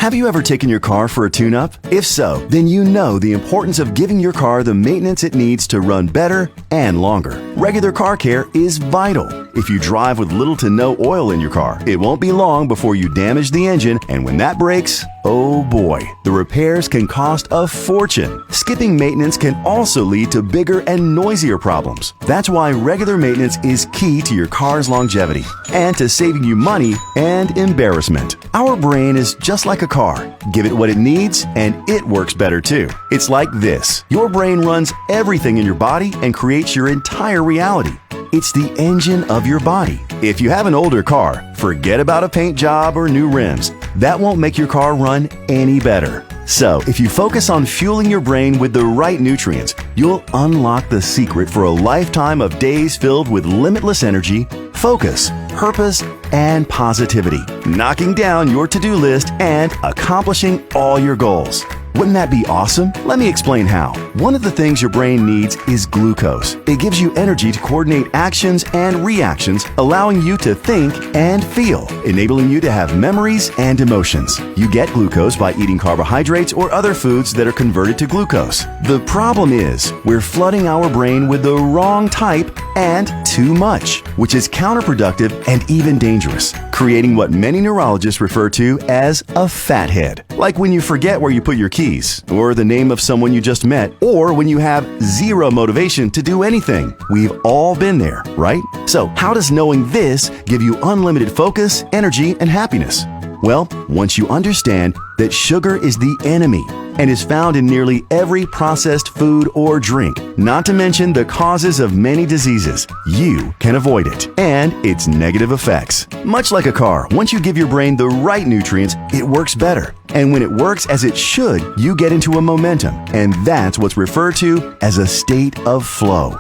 Have you ever taken your car for a tune-up? If so, then you know the importance of giving your car the maintenance it needs to run better and longer. Regular car care is vital. If you drive with little to no oil in your car, it won't be long before you damage the engine, and when that breaks, oh boy, the repairs can cost a fortune. Skipping maintenance can also lead to bigger and noisier problems. That's why regular maintenance is key to your car's longevity and to saving you money and embarrassment. Our brain is just like a car. Give it what it needs and it works better too. It's like this. Your brain runs everything in your body and creates your entire reality. It's the engine of your body. If you have an older car, forget about a paint job or new rims. That won't make your car run any better. So, if you focus on fueling your brain with the right nutrients, you'll unlock the secret for a lifetime of days filled with limitless energy, focus, purpose, and positivity, knocking down your to-do list and accomplishing all your goals. Wouldn't that be awesome? Let me explain how. One of the things your brain needs is glucose. It gives you energy to coordinate actions and reactions, allowing you to think and feel, enabling you to have memories and emotions. You get glucose by eating carbohydrates or other foods that are converted to glucose. The problem is, we're flooding our brain with the wrong type and too much, which is counterproductive and even dangerous, creating what many neurologists refer to as a fathead. Like when you forget where you put your keys, or the name of someone you just met, or when you have zero motivation to do anything. We've all been there, right? So, how does knowing this give you unlimited focus, energy, and happiness? Well, once you understand that sugar is the enemy and is found in nearly every processed food or drink, not to mention the causes of many diseases, you can avoid it and its negative effects. Much like a car, once you give your brain the right nutrients, it works better. And when it works as it should, you get into a momentum, and that's what's referred to as a state of flow,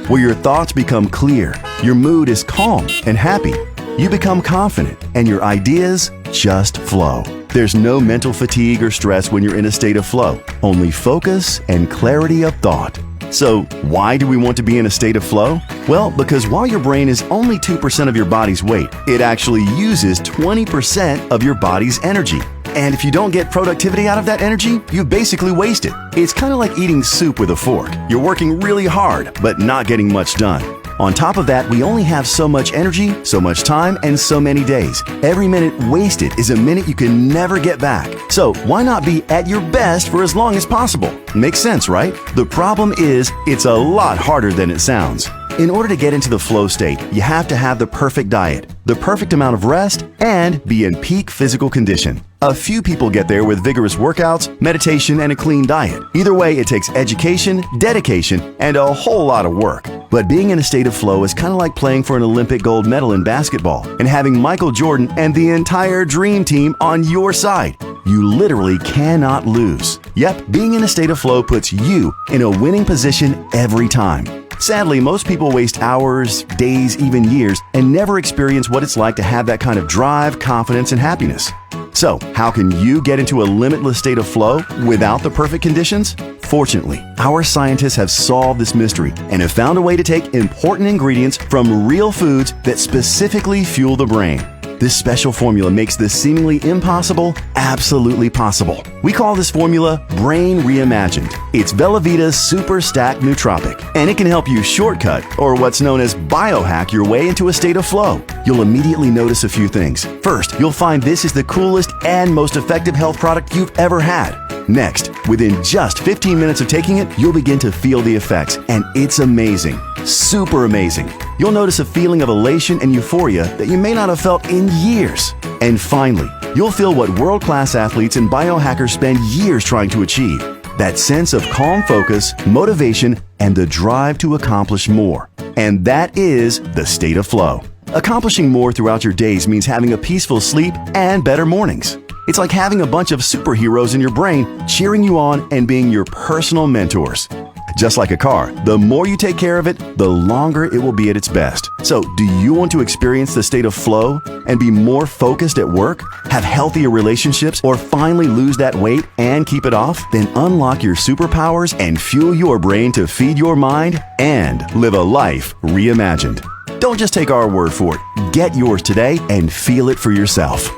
where your thoughts become clear, your mood is calm and happy, you become confident, and your ideas just flow. There's no mental fatigue or stress when you're in a state of flow, only focus and clarity of thought. So, why do we want to be in a state of flow? Well, because while your brain is only 2% of your body's weight, it actually uses 20% of your body's energy. And if you don't get productivity out of that energy, you basically waste it. It's kind of like eating soup with a fork. You're working really hard, but not getting much done. On top of that, we only have so much energy, so much time, and so many days. Every minute wasted is a minute you can never get back. So why not be at your best for as long as possible? Makes sense, right? The problem is, it's a lot harder than it sounds. In order to get into the flow state, you have to have the perfect diet, the perfect amount of rest, and be in peak physical condition. A few people get there with vigorous workouts, meditation, and a clean diet. Either way, it takes education, dedication, and a whole lot of work. But being in a state of flow is kind of like playing for an Olympic gold medal in basketball and having Michael Jordan and the entire dream team on your side. You literally cannot lose. Yep, being in a state of flow puts you in a winning position every time. Sadly, most people waste hours, days, even years, and never experience what it's like to have that kind of drive, confidence, and happiness. So, how can you get into a limitless state of flow without the perfect conditions? Fortunately, our scientists have solved this mystery and have found a way to take important ingredients from real foods that specifically fuel the brain. This special formula makes the seemingly impossible absolutely possible. We call this formula Brain Reimagined. It's Bella Vita's Super Stack Nootropic, and it can help you shortcut, or what's known as biohack, your way into a state of flow. You'll immediately notice a few things. First, you'll find this is the coolest and most effective health product you've ever had. Next, within just 15 minutes of taking it, you'll begin to feel the effects, and it's amazing. Super amazing. You'll notice a feeling of elation and euphoria that you may not have felt in years. And finally, you'll feel what world-class athletes and biohackers spend years trying to achieve. That sense of calm focus, motivation, and the drive to accomplish more. And that is the state of flow. Accomplishing more throughout your days means having a peaceful sleep and better mornings. It's like having a bunch of superheroes in your brain cheering you on and being your personal mentors. Just like a car, the more you take care of it, the longer it will be at its best. So, do you want to experience the state of flow and be more focused at work, have healthier relationships, or finally lose that weight and keep it off? Then unlock your superpowers and fuel your brain to feed your mind and live a life reimagined. Don't just take our word for it. Get yours today and feel it for yourself.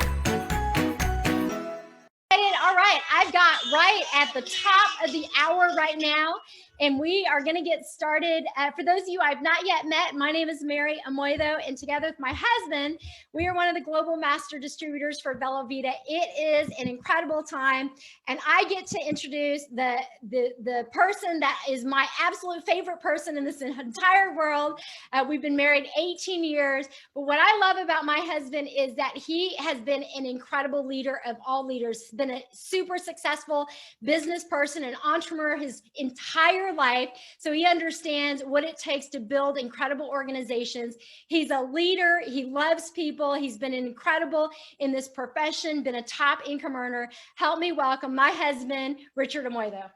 I've got right at the top of the hour right now, and we are going to get started. For those of you I've not yet met, my name is Mary Amoido, and together with my husband, we are one of the global master distributors for Bella Vita. It is an incredible time, and I get to introduce the person that is my absolute favorite person in this entire world. We've been married 18 years, but what I love about my husband is that he has been an incredible leader of all leaders. He's been a super successful business person, an entrepreneur his entire life. So he understands what it takes to build incredible organizations. He's a leader. He loves people. He's been incredible in this profession, been a top income earner. Help me welcome my husband, Richard Amoido.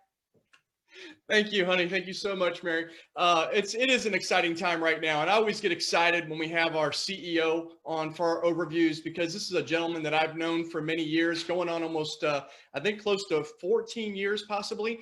Thank you, honey. Thank you so much, Mary. It is an exciting time right now. And I always get excited when we have our CEO on for our overviews, because this is a gentleman that I've known for many years, going on almost, I think close to 14 years, possibly.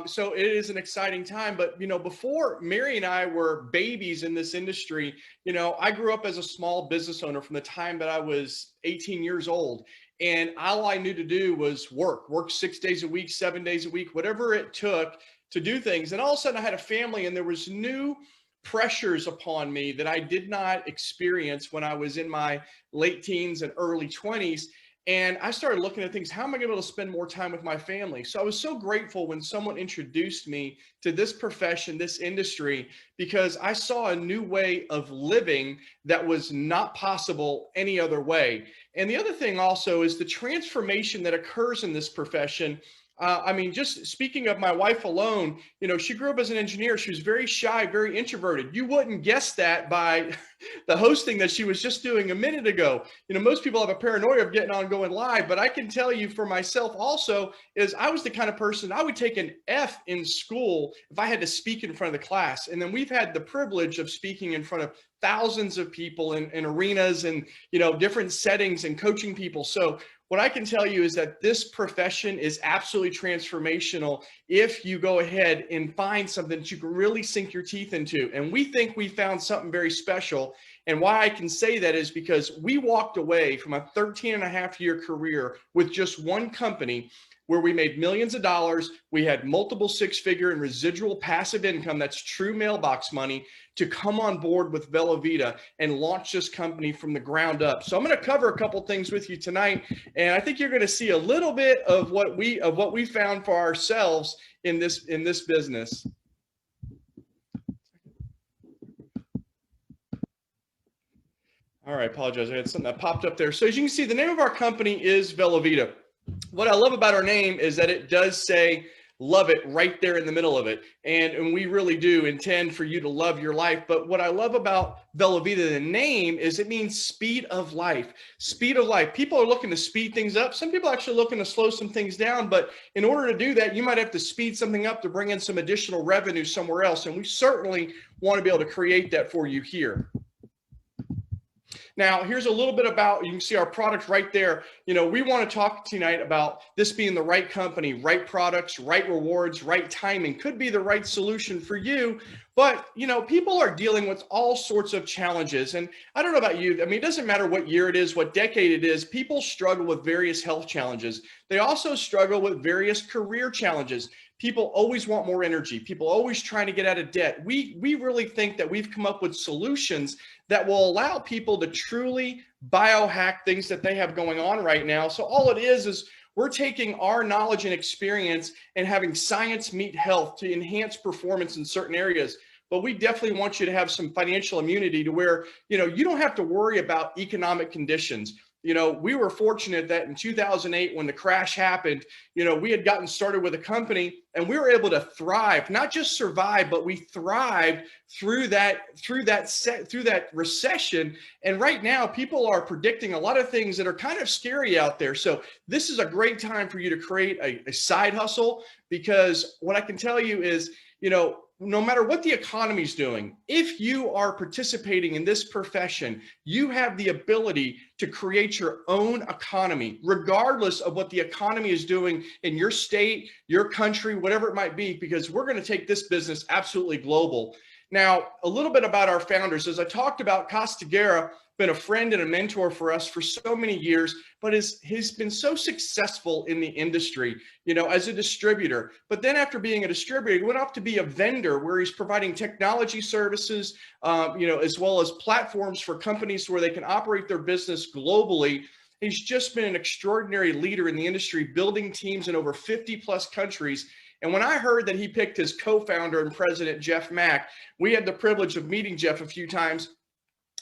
So it is an exciting time. But, you know, before Mary and I were babies in this industry, you know, I grew up as a small business owner from the time that I was 18 years old. And all I knew to do was work 6 days a week, 7 days a week, whatever it took to do things. And all of a sudden I had a family, and there was new pressures upon me that I did not experience when I was in my late teens and early 20s. And I started looking at things, how am I going to be able to spend more time with my family? So I was so grateful when someone introduced me to this profession, this industry, because I saw a new way of living that was not possible any other way. And the other thing also is the transformation that occurs in this profession. I mean, just speaking of my wife alone, you know, she grew up as an engineer. She was very shy, very introverted. You wouldn't guess that by the hosting that she was just doing a minute ago. You know, most people have a paranoia of getting on going live, but I can tell you for myself also is I was the kind of person, I would take an F in school if I had to speak in front of the class. And then we've had the privilege of speaking in front of thousands of people in arenas and, you know, different settings and coaching people. So what I can tell you is that this profession is absolutely transformational if you go ahead and find something that you can really sink your teeth into. And we think we found something very special. And why I can say that is because we walked away from a 13-and-a-half-year career with just one company where we made millions of dollars. We had multiple six-figure and residual passive income, that's true mailbox money, to come on board with Bella Vita and launch this company from the ground up. So I'm going to cover a couple things with you tonight, and I think you're going to see a little bit of what we found for ourselves in this business. All right, apologize. I had something that popped up there. So as you can see, the name of our company is Bella Vita. What I love about our name is that it does say love it right there in the middle of it. And we really do intend for you to love your life. But what I love about Bella Vita, the name, is it means speed of life. Speed of life. People are looking to speed things up. Some people are actually looking to slow some things down. But in order to do that, you might have to speed something up to bring in some additional revenue somewhere else. And we certainly want to be able to create that for you here. Now, here's a little bit about, you can see our product right there. You know, we want to talk tonight about this being the right company, right products, right rewards, right timing. Could be the right solution for you. But, you know, people are dealing with all sorts of challenges. And I don't know about you. I mean, it doesn't matter what year it is, what decade it is. People struggle with various health challenges. They also struggle with various career challenges. People always want more energy. People always trying to get out of debt. We really think that we've come up with solutions that will allow people to truly biohack things that they have going on right now. So all it is we're taking our knowledge and experience and having science meet health to enhance performance in certain areas. But we definitely want you to have some financial immunity to where, you know, you don't have to worry about economic conditions. You know, we were fortunate that in 2008, when the crash happened, you know, we had gotten started with a company and we were able to thrive, not just survive, but we thrived through that recession. And right now, people are predicting a lot of things that are kind of scary out there. So this is a great time for you to create a side hustle, because what I can tell you is, you know, no matter what the economy is doing, if you are participating in this profession, you have the ability to create your own economy, regardless of what the economy is doing in your state, your country, whatever it might be, because we're going to take this business absolutely global. Now, a little bit about our founders. As I talked about Kosta, Gara, been a friend and a mentor for us for so many years, but he's been so successful in the industry, as a distributor. But then after being a distributor, he went off to be a vendor where he's providing technology services, as well as platforms for companies where they can operate their business globally. He's just been an extraordinary leader in the industry, building teams in over 50 plus countries. And when I heard that he picked his co-founder and president, Jeff Mack, we had the privilege of meeting Jeff a few times.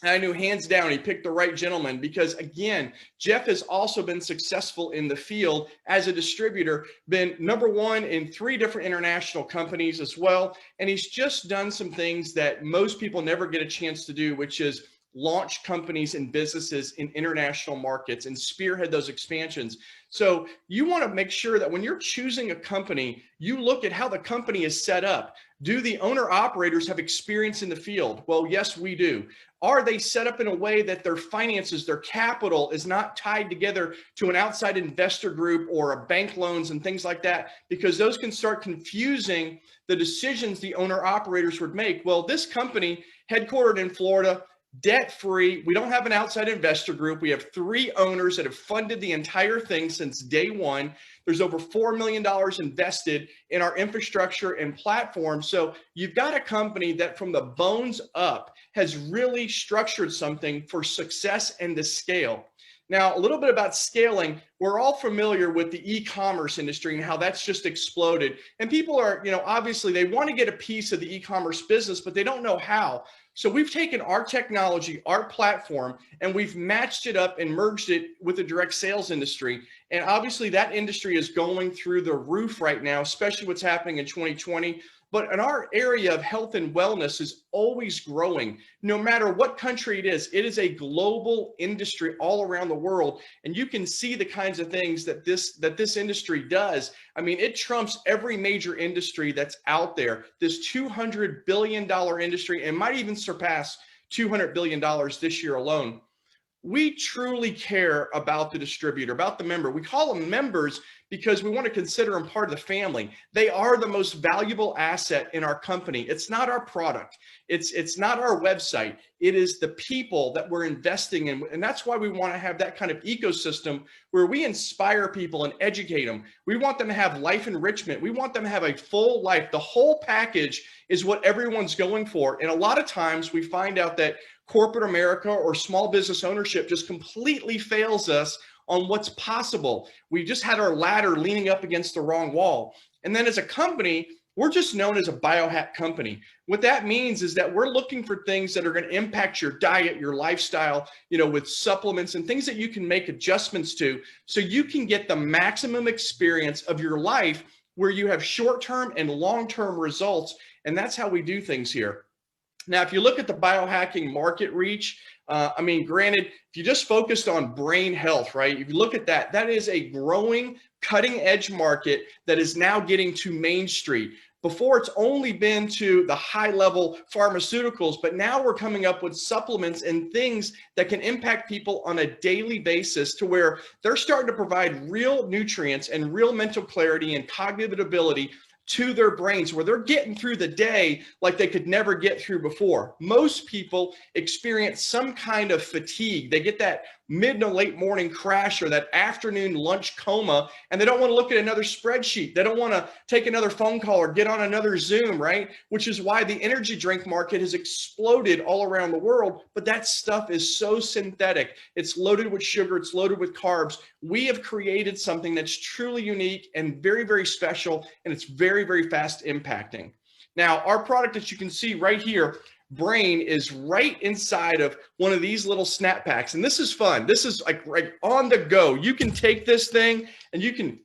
I knew hands down he picked the right gentleman because, again, Jeff has also been successful in the field as a distributor, been #1 in 3 different international companies as well. And he's just done some things that most people never get a chance to do, which is launch companies and businesses in international markets and spearhead those expansions. So you want to make sure that when you're choosing a company, you look at how the company is set up. Do the owner operators have experience in the field? Well, yes, we do. Are they set up in a way that their finances, their capital is not tied together to an outside investor group or a bank loans and things like that? Because those can start confusing the decisions the owner operators would make. Well, this company headquartered in Florida, debt-free. We don't have an outside investor group. We have 3 owners that have funded the entire thing since day one. There's over $4 million invested in our infrastructure and platform. So you've got a company that from the bones up has really structured something for success and to scale. Now, a little bit about scaling. We're all familiar with the e-commerce industry and how that's just exploded. And people are, obviously they want to get a piece of the e-commerce business, but they don't know how. So we've taken our technology, our platform, and we've matched it up and merged it with the direct sales industry. And obviously that industry is going through the roof right now, especially what's happening in 2020. But in our area of health and wellness is always growing. No matter what country it is a global industry all around the world. And you can see the kinds of things that this industry does. I mean, it trumps every major industry that's out there. This $200 billion industry, and might even surpass $200 billion this year alone. We truly care about the distributor, about the member. We call them members because we want to consider them part of the family. They are the most valuable asset in our company. It's not our product. It's not our website. It is the people that we're investing in. And that's why we want to have that kind of ecosystem where we inspire people and educate them. We want them to have life enrichment. We want them to have a full life. The whole package is what everyone's going for. And a lot of times we find out that corporate America or small business ownership just completely fails us on what's possible. We just had our ladder leaning up against the wrong wall. And then as a company, we're just known as a biohack company. What that means is that we're looking for things that are going to impact your diet, your lifestyle, with supplements and things that you can make adjustments to so you can get the maximum experience of your life where you have short-term and long-term results. And that's how we do things here. Now, if you look at the biohacking market reach, granted, if you just focused on brain health, right? If you look at that, that is a growing cutting edge market that is now getting to Main Street. Before it's only been to the high level pharmaceuticals, but now we're coming up with supplements and things that can impact people on a daily basis to where they're starting to provide real nutrients and real mental clarity and cognitive ability to their brains where they're getting through the day like they could never get through before. Most people experience some kind of fatigue. They get that mid to late morning crash or that afternoon lunch coma, and they don't want to look at another spreadsheet. They don't want to take another phone call or get on another Zoom, right? Which is why the energy drink market has exploded all around the world. But that stuff is so synthetic. It's loaded with sugar. It's loaded with carbs. We have created something that's truly unique and very, very special, and it's very, very fast impacting. Now, our product that you can see right here, Brain, is right inside of one of these little snap packs. And this is fun. This is like on the go. You can take this thing and you can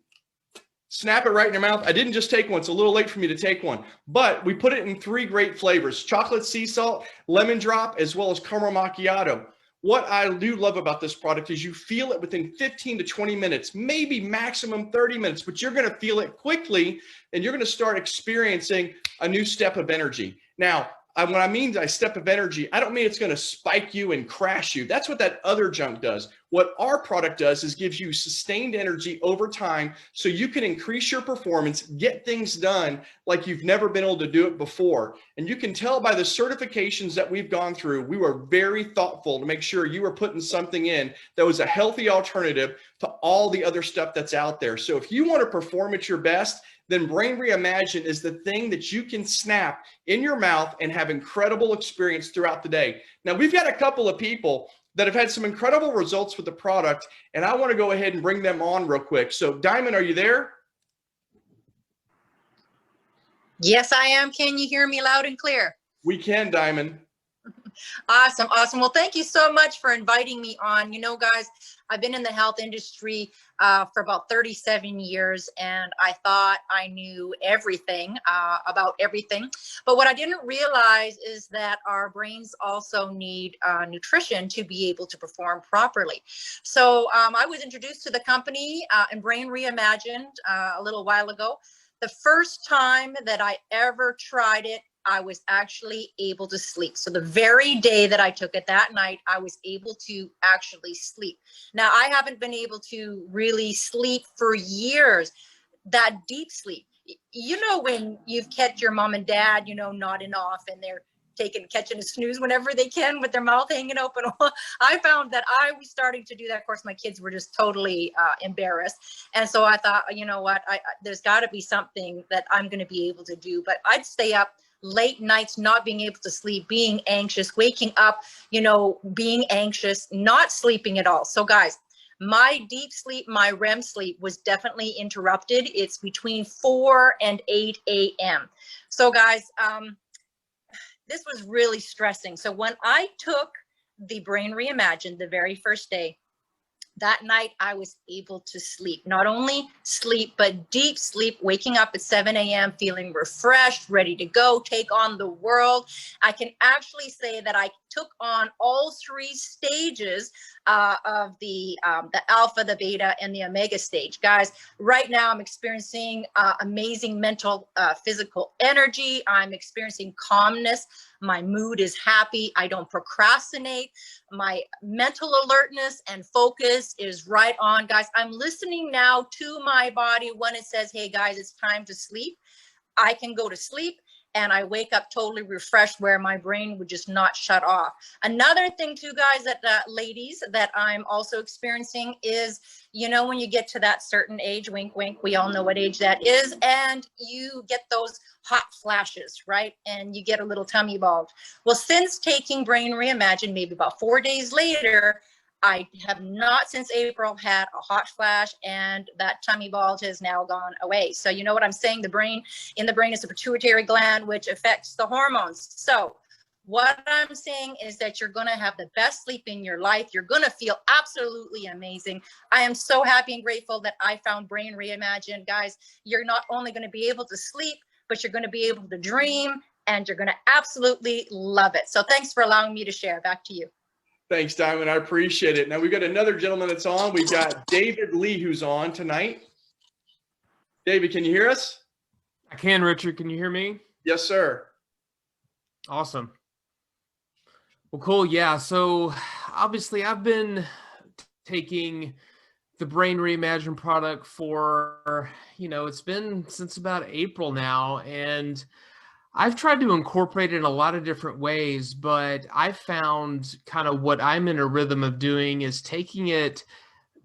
snap it right in your mouth. I didn't just take one. It's a little late for me to take one, but we put it in 3 great flavors: chocolate sea salt, lemon drop, as well as caramel macchiato. What I do love about this product is you feel it within 15 to 20 minutes, maybe maximum 30 minutes, but you're going to feel it quickly and you're going to start experiencing a new step of energy. Now, when I mean a step of energy, I don't mean it's going to spike you and crash you. That's what that other junk does. What our product does is gives you sustained energy over time so you can increase your performance, get things done like you've never been able to do it before. And you can tell by the certifications that we've gone through, we were very thoughtful to make sure you were putting something in that was a healthy alternative to all the other stuff that's out there. So if you want to perform at your best, then Brain Reimagine is the thing that you can snap in your mouth and have incredible experience throughout the day. Now, we've got a couple of people that have had some incredible results with the product, and I want to go ahead and bring them on real quick. So Diamond, are you there? Yes, I am. Can you hear me loud and clear? We can, Diamond. Awesome. Awesome. Well, thank you so much for inviting me on. You know, guys, I've been in the health industry for about 37 years, and I thought I knew everything about everything. But what I didn't realize is that our brains also need nutrition to be able to perform properly. So I was introduced to the company and Brain Reimagined a little while ago. The first time that I ever tried it, I was actually able to sleep. So the very day that I took it, that night, I was able to actually sleep. Now, I haven't been able to really sleep for years, that deep sleep. You know, when you've kept your mom and dad, you know, nodding off and they're catching a snooze whenever they can with their mouth hanging open. I found that I was starting to do that. Of course, my kids were just totally embarrassed. And so I thought, you know what, there's got to be something that I'm going to be able to do. But I'd stay up late nights, not being able to sleep, being anxious, waking up, you know, being anxious, not sleeping at all. So guys, my deep sleep, my REM sleep was definitely interrupted. It's between 4 and 8 a.m. So guys, this was really stressing. So when I took the Brain Reimagined the very first day, that night I was able to sleep. Not only sleep, but deep sleep, waking up at 7 a.m., feeling refreshed, ready to go, take on the world. I can actually say that I took on all 3 stages of the alpha, the beta, and the omega stage. Guys, right now I'm experiencing amazing mental, physical energy. I'm experiencing calmness. My mood is happy. I don't procrastinate. My mental alertness and focus is right on. Guys, I'm listening now to my body when it says, hey guys, it's time to sleep. I can go to sleep and I wake up totally refreshed where my brain would just not shut off. Another thing too, guys, that ladies, that I'm also experiencing is, you know, when you get to that certain age, wink, wink, we all know what age that is, and you get those hot flashes, right? And you get a little tummy bulge. Well, since taking Brain Reimagined, maybe about 4 days later, I have not since April had a hot flash, and that tummy bulge has now gone away. So you know what I'm saying? The brain, in the brain is the pituitary gland, which affects the hormones. So what I'm saying is that you're going to have the best sleep in your life. You're going to feel absolutely amazing. I am so happy and grateful that I found Brain Reimagined. Guys, you're not only going to be able to sleep, but you're going to be able to dream, and you're going to absolutely love it. So thanks for allowing me to share. Back to you. Thanks, Diamond. I appreciate it. Now we've got another gentleman that's on. We've got David Lee who's on tonight. David, can you hear us? I can, Richard. Can you hear me? Yes, sir. Awesome. Well, cool. Yeah. So obviously I've been taking the Brain Reimagined product for, you know, it's been since about April now, and I've tried to incorporate it in a lot of different ways, but I found kind of what I'm in a rhythm of doing is taking it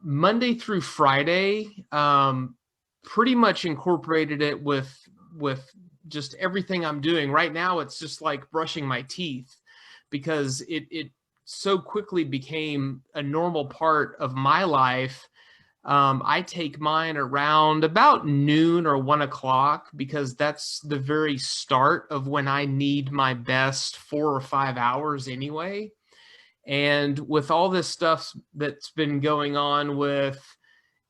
Monday through Friday, pretty much incorporated it with just everything I'm doing. Right now, it's just like brushing my teeth, because it so quickly became a normal part of my life. I take mine around about noon or 1 o'clock, because that's the very start of when I need my best 4 or 5 hours anyway. And with all this stuff that's been going on with,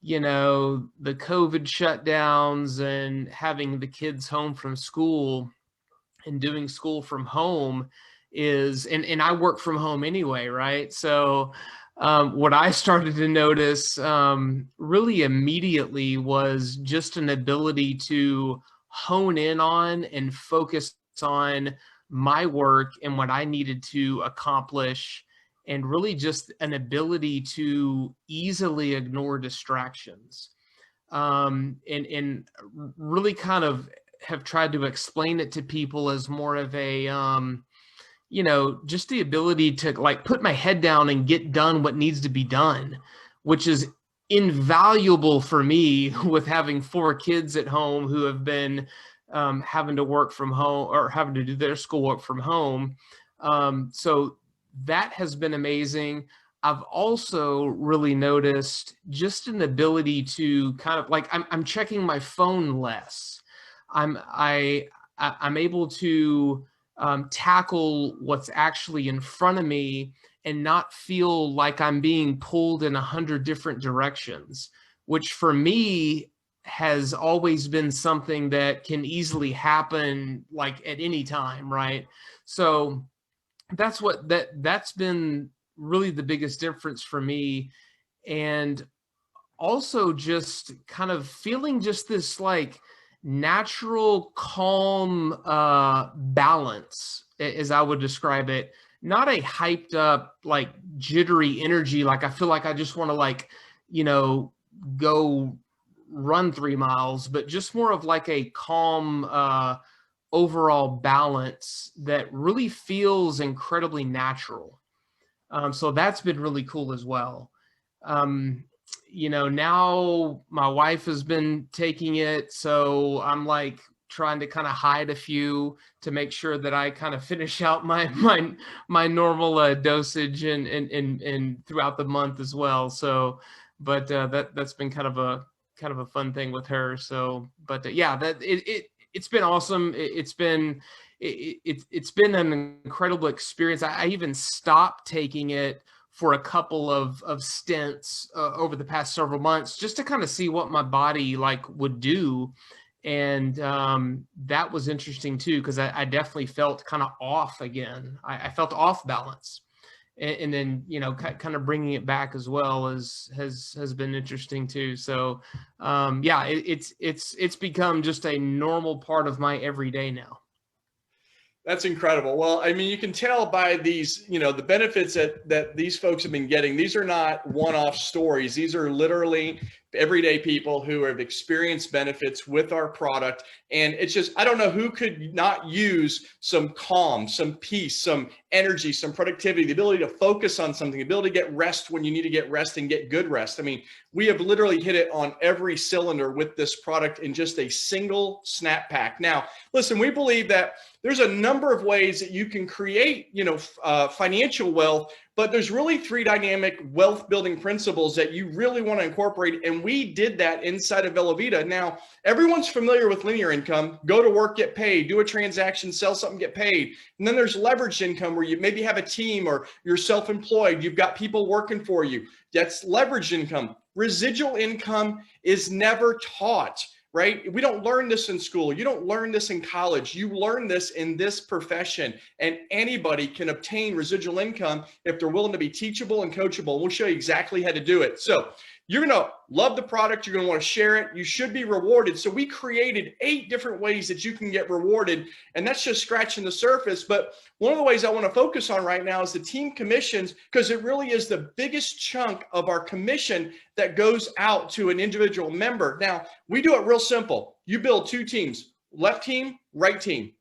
you know, the COVID shutdowns and having the kids home from school and doing school from home and I work from home anyway, right? So what I started to notice really immediately was just an ability to hone in on and focus on my work and what I needed to accomplish and really just an ability to easily ignore distractions. And really kind of have tried to explain it to people as more of a, just the ability to like put my head down and get done what needs to be done, which is invaluable for me with having 4 kids at home who have been having to work from home or having to do their schoolwork from home. So that has been amazing. I've also really noticed just an ability to kind of like, I'm checking my phone less. I'm able to tackle what's actually in front of me and not feel like I'm being pulled in 100 different directions, which for me has always been something that can easily happen like at any time, right? So that's been really the biggest difference for me. And also just kind of feeling just this like natural calm balance, as I would describe it. Not a hyped up like jittery energy, like I feel like I just want to like go run 3 miles, but just more of like a calm overall balance that really feels incredibly natural. So that's been really cool as well. Now my wife has been taking it, so I'm like trying to kind of hide a few to make sure that I kind of finish out my normal dosage and throughout the month as well. So, but that's been kind of a fun thing with her. So, but yeah, it's been awesome. It's been an incredible experience. I even stopped taking it for a couple of stints over the past several months just to kind of see what my body like would do. And that was interesting too, because I definitely felt kind of off again. I felt off balance. And then, kind of bringing it back as well has been interesting too. So yeah, it's become just a normal part of my everyday now. That's incredible. Well, I mean, you can tell by these, the benefits that these folks have been getting. These are not one-off stories. These are literally everyday people who have experienced benefits with our product. And it's just, I don't know who could not use some calm, some peace, some energy, some productivity, the ability to focus on something, the ability to get rest when you need to get rest and get good rest. I mean, we have literally hit it on every cylinder with this product in just a single snap pack. Now, listen, we believe that there's a number of ways that you can create, financial wealth, but there's really 3 dynamic wealth building principles that you really want to incorporate. And we did that inside of Velovita. Now, everyone's familiar with linear income: go to work, get paid, do a transaction, sell something, get paid. And then there's leveraged income, where you maybe have a team or you're self-employed, you've got people working for you. That's leveraged income. Residual income is never taught, right? We don't learn this in school. You don't learn this in college. You learn this in this profession, and anybody can obtain residual income if they're willing to be teachable and coachable. We'll show you exactly how to do it. So you're going to love the product. You're going to want to share it. You should be rewarded. So we created 8 different ways that you can get rewarded, and that's just scratching the surface. But one of the ways I want to focus on right now is the team commissions, because it really is the biggest chunk of our commission that goes out to an individual member. Now, we do it real simple. You build 2 teams, left team, right team.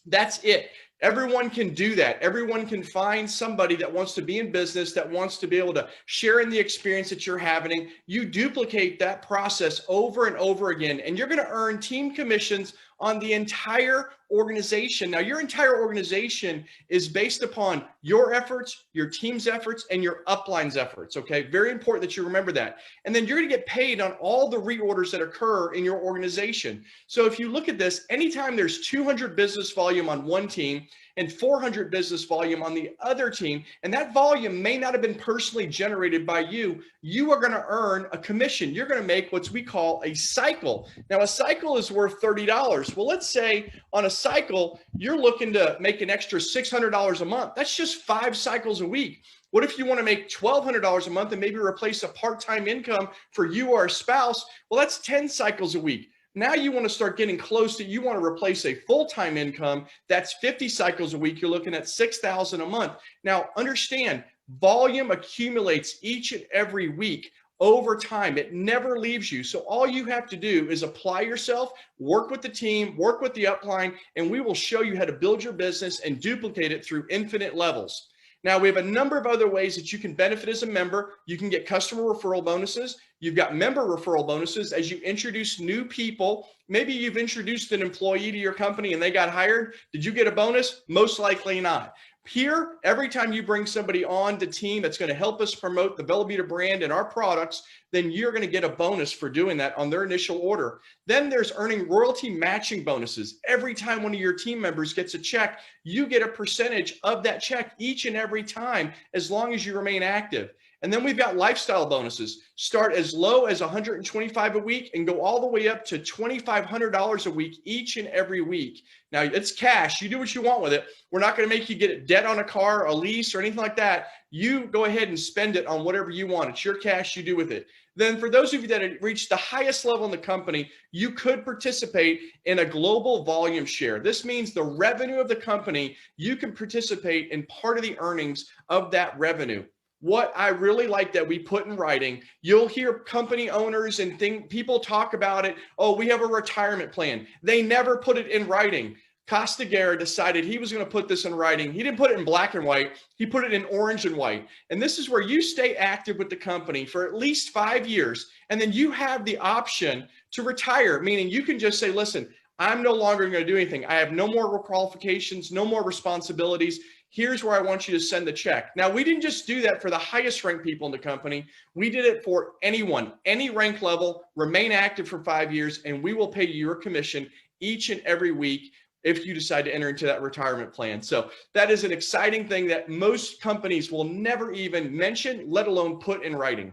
That's it. Everyone can do that. Everyone can find somebody that wants to be in business, that wants to be able to share in the experience that you're having. You duplicate that process over and over again, and you're going to earn team commissions on the entire organization. Now, your entire organization is based upon your efforts, your team's efforts, and your upline's efforts, okay? Very important that you remember that. And then you're going to get paid on all the reorders that occur in your organization. So if you look at this, anytime there's 200 business volume on one team and 400 business volume on the other team, and that volume may not have been personally generated by you, you are going to earn a commission. You're going to make what we call a cycle. Now, a cycle is worth $30. Well, let's say on a cycle, you're looking to make an extra $600 a month. That's just 5 cycles a week. What if you want to make $1,200 a month and maybe replace a part-time income for you or a spouse? Well, that's 10 cycles a week. Now you want to start getting close to, you want to replace a full-time income. That's 50 cycles a week. You're looking at $6,000 a month. Now, understand, Volume accumulates each and every week over time. It never leaves you. So all you have to do is apply yourself, work with the team, work with the upline, and we will show you how to build your business and duplicate it through infinite levels. Now, we have a number of other ways that you can benefit as a member. You can get customer referral bonuses. You've got member referral bonuses as you introduce new people. Maybe you've introduced an employee to your company and they got hired. Did you get a bonus? Most likely not. Here, every time you bring somebody on the team that's going to help us promote the Bella brand and our products, then you're going to get a bonus for doing that on their initial order. Then there's earning royalty matching bonuses. Every time one of your team members gets a check, you get a percentage of that check each and every time, as long as you remain active. And then we've got lifestyle bonuses. Start as low as $125 a week and go all the way up to $2,500 a week each and every week. Now, it's cash. You do what you want with it. We're not going to make you get debt on a car, a lease, or anything like that. You go ahead and spend it on whatever you want. It's your cash. You do with it. Then for those of you that have reached the highest level in the company, you could participate in a global volume share. This means the revenue of the company, you can participate in part of the earnings of that revenue. What I really like that we put in writing, you'll hear company owners and people talk about it. Oh, we have a retirement plan. They never put it in writing. Kosta Gara decided he was going to put this in writing. He didn't put it in black and white. He put it in orange and white. And this is where you stay active with the company for at least 5 years. And then you have the option to retire, meaning you can just say, listen, I'm no longer going to do anything. I have no more qualifications, no more responsibilities. Here's where I want you to send the check. Now, we didn't just do that for the highest ranked people in the company. We did it for anyone, any rank level, remain active for 5 years, and we will pay you your commission each and every week if you decide to enter into that retirement plan. So that is an exciting thing that most companies will never even mention, let alone put in writing.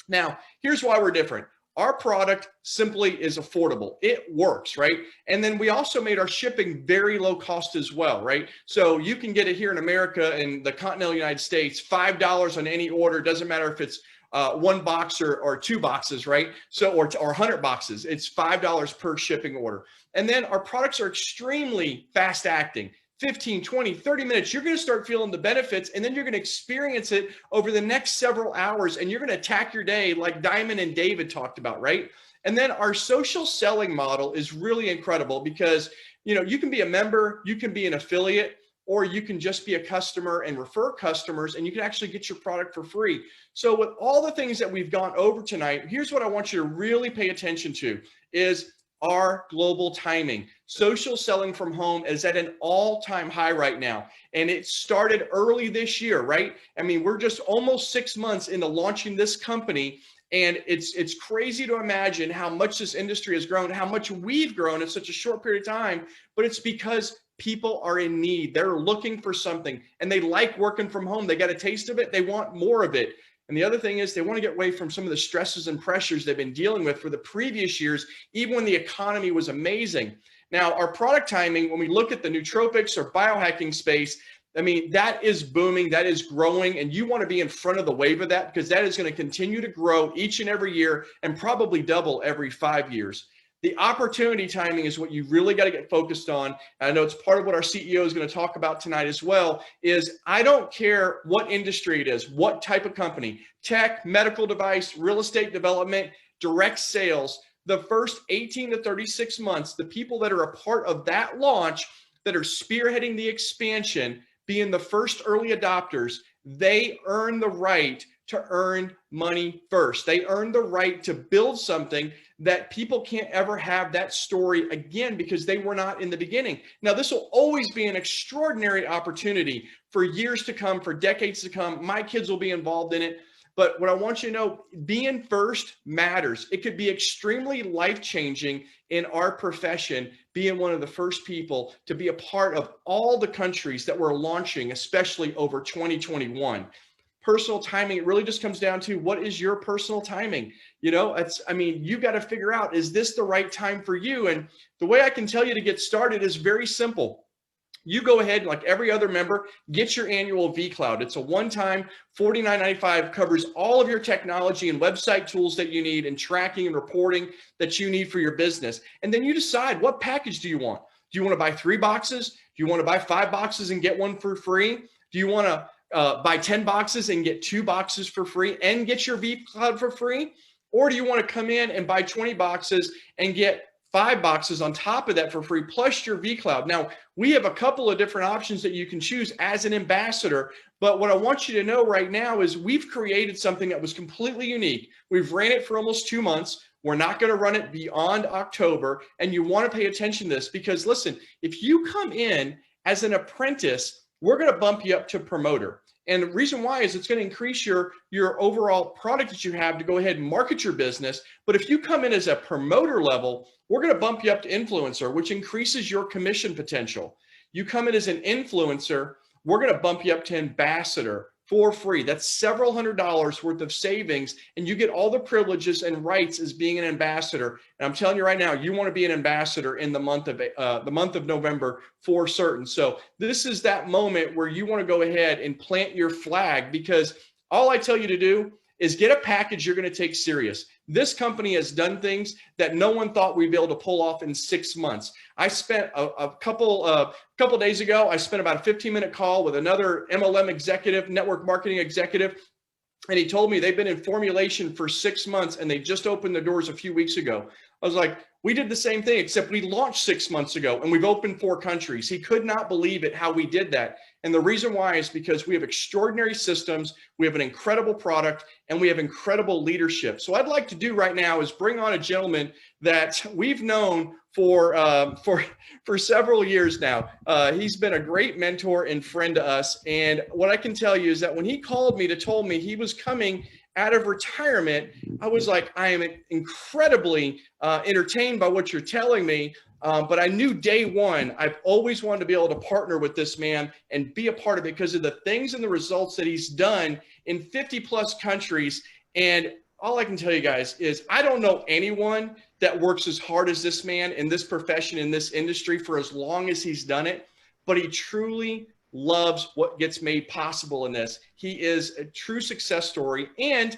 Now, here's why we're different. Our product simply is affordable. It works, right? And then we also made our shipping very low cost as well, right? So you can get it here in America, in the continental United States, $5 on any order. Doesn't matter if it's one box or 2 boxes, right? So, or 100 boxes, it's $5 per shipping order. And then our products are extremely fast acting. 15, 20, 30 minutes, you're going to start feeling the benefits, and then you're going to experience it over the next several hours, and you're going to attack your day like Diamond and David talked about, right? And then our social selling model is really incredible because, you know, you can be a member, you can be an affiliate, or you can just be a customer and refer customers, and you can actually get your product for free. So with all the things that we've gone over tonight, here's what I want you to really pay attention to is our global timing. Social selling from home is at an all-time high right now. And it started early this year, right? I mean, we're just almost 6 months into launching this company. And it's crazy to imagine how much this industry has grown, how much we've grown in such a short period of time. But it's because people are in need. They're looking for something and they like working from home. They got a taste of it. They want more of it. And the other thing is they want to get away from some of the stresses and pressures they've been dealing with for the previous years, even when the economy was amazing. Now, our product timing, when we look at the nootropics or biohacking space, I mean, that is booming, that is growing, and you want to be in front of the wave of that because that is going to continue to grow each and every year and probably double every 5 years. The opportunity timing is what you really got to get focused on. And I know it's part of what our CEO is going to talk about tonight as well, is I don't care what industry it is, what type of company, tech, medical device, real estate development, direct sales, the first 18 to 36 months, the people that are a part of that launch that are spearheading the expansion, being the first early adopters, they earn the right to earn money first. They earn the right to build something that people can't ever have that story again because they were not in the beginning. Now, this will always be an extraordinary opportunity for years to come, for decades to come. My kids will be involved in it. But what I want you to know, being first matters. It could be extremely life-changing in our profession, being one of the first people to be a part of all the countries that we're launching, especially over 2021. Personal timing, it really just comes down to what is your personal timing? You know, you got to figure out, is this the right time for you? And the way I can tell you to get started is very simple. You go ahead, like every other member, get your annual vCloud. It's a one-time $49.95, covers all of your technology and website tools that you need and tracking and reporting that you need for your business. And then you decide, what package do you want? Do you want to buy 3 boxes? Do you want to buy 5 boxes and get one for free? Do you want to buy 10 boxes and get 2 boxes for free and get your V Cloud for free? Or do you want to come in and buy 20 boxes and get 5 boxes on top of that for free, plus your V Cloud? Now, we have a couple of different options that you can choose as an ambassador. But what I want you to know right now is we've created something that was completely unique. We've ran it for almost 2 months. We're not going to run it beyond October. And you want to pay attention to this because, listen, if you come in as an apprentice, we're going to bump you up to promoter. And the reason why is it's going to increase your overall product that you have to go ahead and market your business. But if you come in as a promoter level, we're going to bump you up to influencer, which increases your commission potential. You come in as an influencer, we're going to bump you up to ambassador for free. That's several $100s worth of savings, and you get all the privileges and rights as being an ambassador. And I'm telling you right now, you want to be an ambassador in the month of November for certain. So this is that moment where you want to go ahead and plant your flag, because all I tell you to do is get a package you're going to take serious. This company has done things that no one thought we'd be able to pull off in 6 months. I spent a couple days ago, I spent about a 15-minute call with another MLM executive, network marketing executive, and he told me they've been in formulation for 6 months and they just opened the doors a few weeks ago. I was like, we did the same thing, except we launched 6 months ago and we've opened 4 countries. He could not believe it, how we did that. And the reason why is because we have extraordinary systems, we have an incredible product, and we have incredible leadership. So what I'd like to do right now is bring on a gentleman that we've known for several years now. He's been a great mentor and friend to us. And what I can tell you is that when he called me to told me he was coming out of retirement, I was like, I am incredibly entertained by what you're telling me. But I knew day one, I've always wanted to be able to partner with this man and be a part of it because of the things and the results that he's done in 50 plus countries. And all I can tell you guys is I don't know anyone that works as hard as this man in this profession, in this industry for as long as he's done it, but he truly loves what gets made possible in this. He is a true success story, and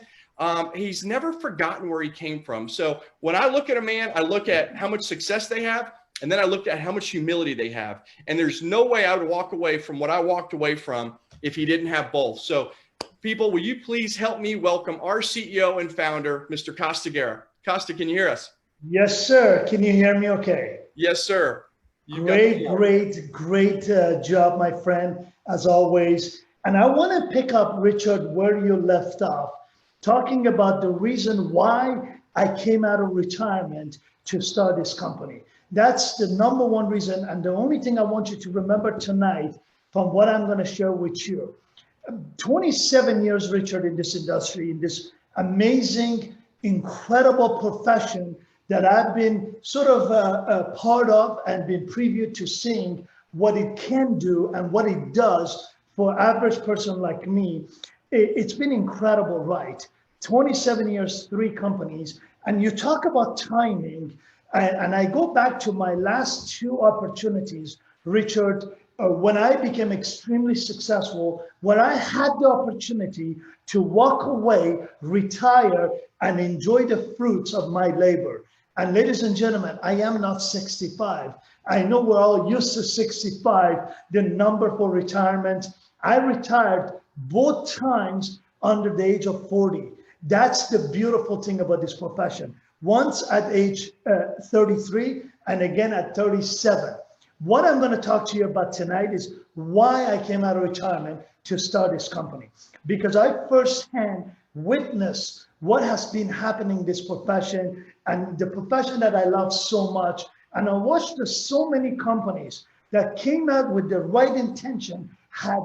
he's never forgotten where he came from. So when I look at a man, I look at how much success they have, and then I looked at how much humility they have. And there's no way I would walk away from what I walked away from if he didn't have both. So people, will you please help me welcome our CEO and founder, Mr. Kosta Gara. Kosta, can you hear us? Yes, sir. Can you hear me okay? Yes, sir. Great job, my friend, as always. And I want to pick up, Richard, where you left off, talking about the reason why I came out of retirement to start this company. That's the number one reason, and the only thing I want you to remember tonight from what I'm going to share with you. 27 years, Richard, in this industry, in this amazing, incredible profession that I've been sort of a part of and been preview to seeing what it can do and what it does for average person like me. It's been incredible, right? 27 years, 3 companies, and you talk about timing, and I go back to my last 2 opportunities, Richard, when I became extremely successful, when I had the opportunity to walk away, retire, and enjoy the fruits of my labor. And ladies and gentlemen, I am not 65. I know we're all used to 65, the number for retirement. I retired both times under the age of 40. That's the beautiful thing about this profession. Once at age 33 and again at 37. What I'm going to talk to you about tonight is why I came out of retirement to start this company. Because I firsthand witnessed what has been happening in this profession and the profession that I love so much. And I watched so many companies that came out with the right intention, had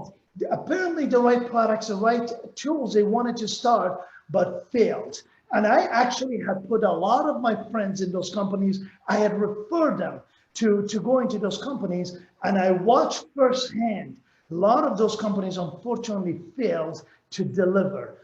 apparently the right products, the right tools they wanted to start, but failed. And I actually had put a lot of my friends in those companies. I had referred them to go into those companies, and I watched firsthand a lot of those companies unfortunately failed to deliver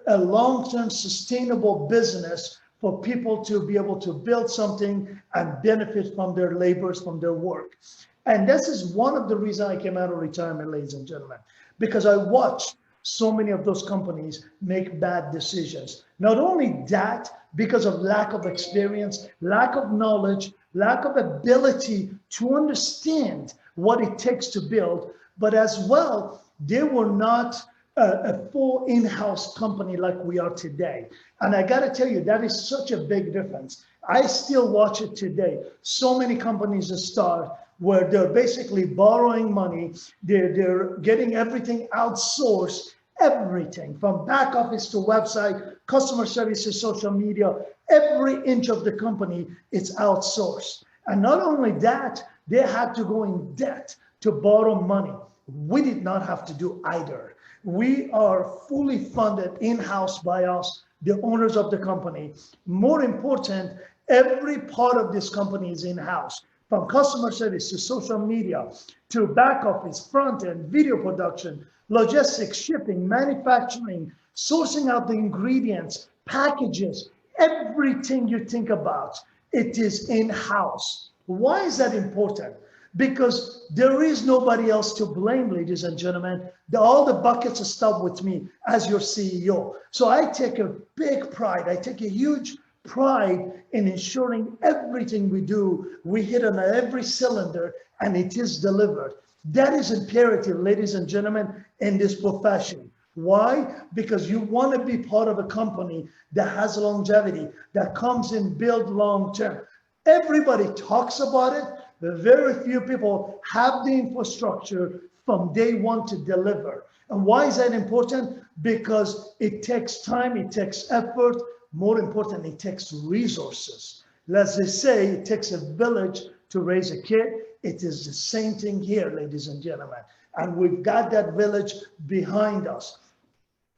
a long-term sustainable business for people to be able to build something and benefit from their labors, from their work. And this is one of the reasons I came out of retirement, ladies and gentlemen, because I watched so many of those companies make bad decisions. Not only that, because of lack of experience, lack of knowledge, lack of ability to understand what it takes to build, but as well, they were not a full in-house company like we are today. And I got to tell you, that is such a big difference. I still watch it today. So many companies start where they're basically borrowing money. They're getting everything outsourced, everything from back office to website, customer service to social media. Every inch of the company is outsourced. And not only that, they had to go in debt to borrow money. We did not have to do either. We are fully funded in-house by us, the owners of the company. More important, every part of this company is in-house, from customer service to social media, to back office, front end, video production, logistics, shipping, manufacturing, sourcing out the ingredients, packages, everything you think about, it is in-house. Why is that important? Because there is nobody else to blame, ladies and gentlemen. All the buckets stop with me as your CEO. So I take a big pride. I take a huge pride in ensuring everything we do, we hit on every cylinder and it is delivered. That is imperative, ladies and gentlemen, in this profession. Why? Because you want to be part of a company that has longevity, that comes in build long term. Everybody talks about it. Very few people have the infrastructure from day one to deliver. And why is that important? Because it takes time, it takes effort. More importantly, it takes resources. Let's just say it takes a village to raise a kid. It is the same thing here, ladies and gentlemen. And we've got that village behind us.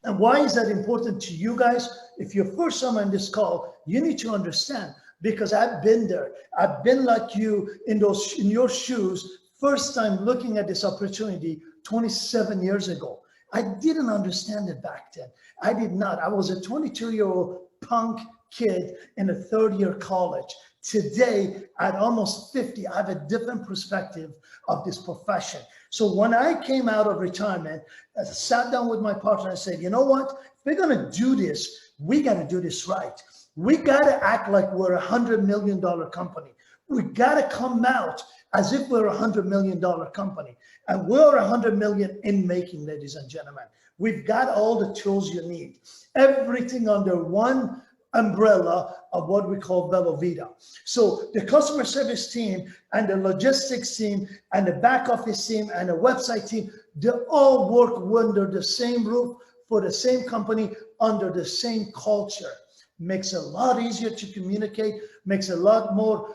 And why is that important to you guys? If you're first time on this call, you need to understand, because I've been there. I've been like you in your shoes, first time looking at this opportunity 27 years ago. I didn't understand it back then. I did not. I was a 22-year-old punk kid in a third-year college. Today, at almost 50, I have a different perspective of this profession. So when I came out of retirement, I sat down with my partner and said, you know what? If we're going to do this, we got to do this right. We got to act like we're $100 million company. We got to come out as if we're $100 million company. And we're $100 million in making, ladies and gentlemen. We've got all the tools you need. Everything under one umbrella of what we call Bella Vita. So the customer service team and the logistics team and the back office team and the website team, they all work under the same roof for the same company under the same culture. Makes it a lot easier to communicate, makes it a lot more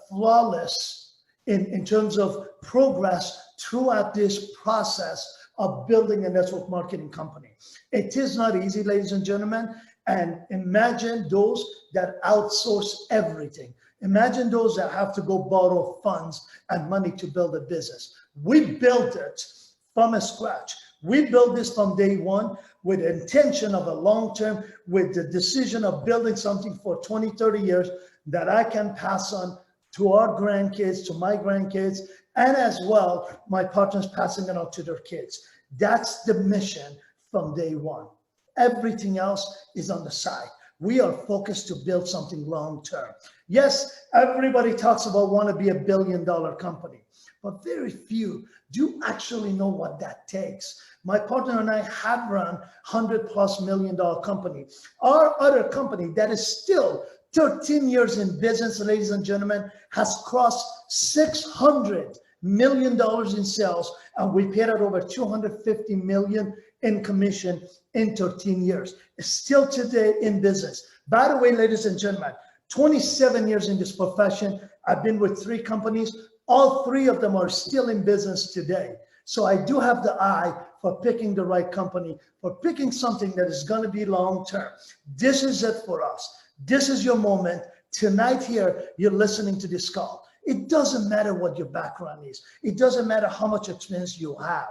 flawless in terms of progress throughout this process of building a network marketing company. It is not easy, ladies and gentlemen. And imagine those that outsource everything. Imagine those that have to go borrow funds and money to build a business. We built it from scratch. We built this from day one with the intention of a long term, with the decision of building something for 20, 30 years that I can pass on to our grandkids, to my grandkids, and as well, my partners passing it on to their kids. That's the mission from day one. Everything else is on the side. We are focused to build something long term. Yes, everybody talks about want to be $1 billion company, but very few do actually know what that takes. My partner and I have run $100+ million company. Our other company that is still 13 years in business, ladies and gentlemen, has crossed $600 million in sales, and we paid out over $250 million in commission in 13 years. It's still today in business. By the way, ladies and gentlemen, 27 years in this profession. I've been with 3 companies. All 3 of them are still in business today. So I do have the eye for picking the right company, for picking something that is going to be long term. This is it for us. This is your moment. Tonight here, you're listening to this call. It doesn't matter what your background is. It doesn't matter how much experience you have.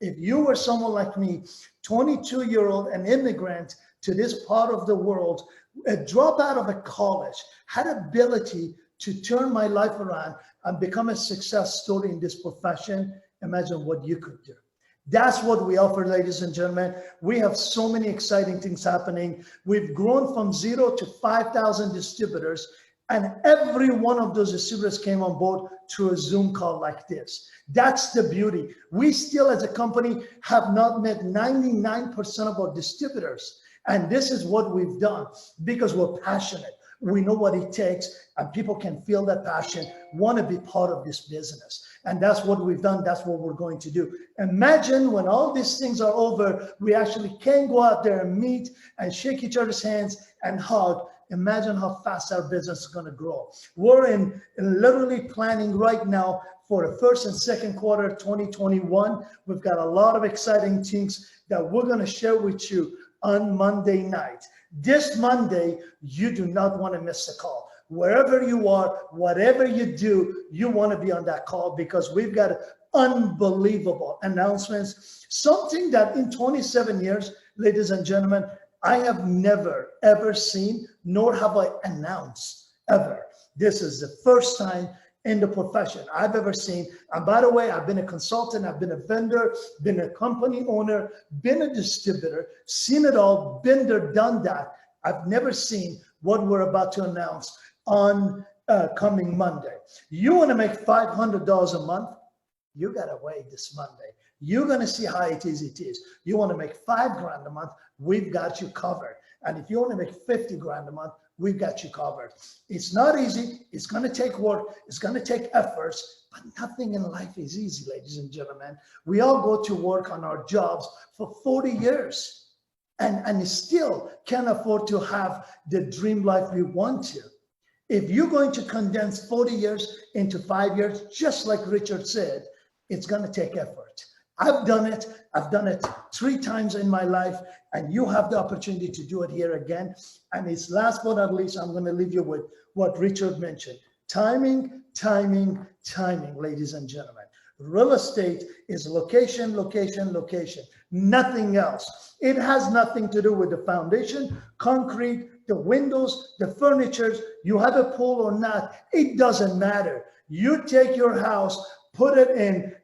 If you were someone like me, 22-year-old, an immigrant to this part of the world, a dropout of a college, had ability to turn my life around and become a success story in this profession, imagine what you could do. That's what we offer, ladies and gentlemen. We have so many exciting things happening. We've grown from 0 to 5,000 distributors And every one of those distributors came on board through a Zoom call like this. That's the beauty. We still, as a company, have not met 99% of our distributors. And this is what we've done because we're passionate. We know what it takes, and people can feel that passion, want to be part of this business. And that's what we've done. That's what we're going to do. Imagine when all these things are over, we actually can go out there and meet and shake each other's hands and hug. Imagine how fast our business is going to grow. We're in literally planning right now for the first and second quarter of 2021. We've got a lot of exciting things that we're going to share with you on Monday night. This Monday, you do not want to miss a call. Wherever you are, whatever you do, you want to be on that call because we've got unbelievable announcements. Something that in 27 years, ladies and gentlemen, I have never, ever seen, nor have I announced ever. This is the first time in the profession I've ever seen. And by the way, I've been a consultant, I've been a vendor, been a company owner, been a distributor, seen it all, been there, done that. I've never seen what we're about to announce on coming Monday. You want to make $500 a month? You got to wait this Monday. You're going to see how it is. You want to make $5 grand a month? We've got you covered. And if you want to make 50 grand a month, we've got you covered. It's not easy. It's going to take work. It's going to take efforts, but nothing in life is easy, ladies and gentlemen. We all go to work on our jobs for 40 years and still can't afford to have the dream life we want to. If you're going to condense 40 years into 5 years, just like Richard said, it's going to take effort. I've done it. I've done it 3 times in my life, and you have the opportunity to do it here again. And it's last but not least, I'm going to leave you with what Richard mentioned. Timing, timing, timing, ladies and gentlemen. Real estate is location, location, location, nothing else. It has nothing to do with the foundation, concrete, the windows, the furniture. You have a pool or not, it doesn't matter. You take your house, put it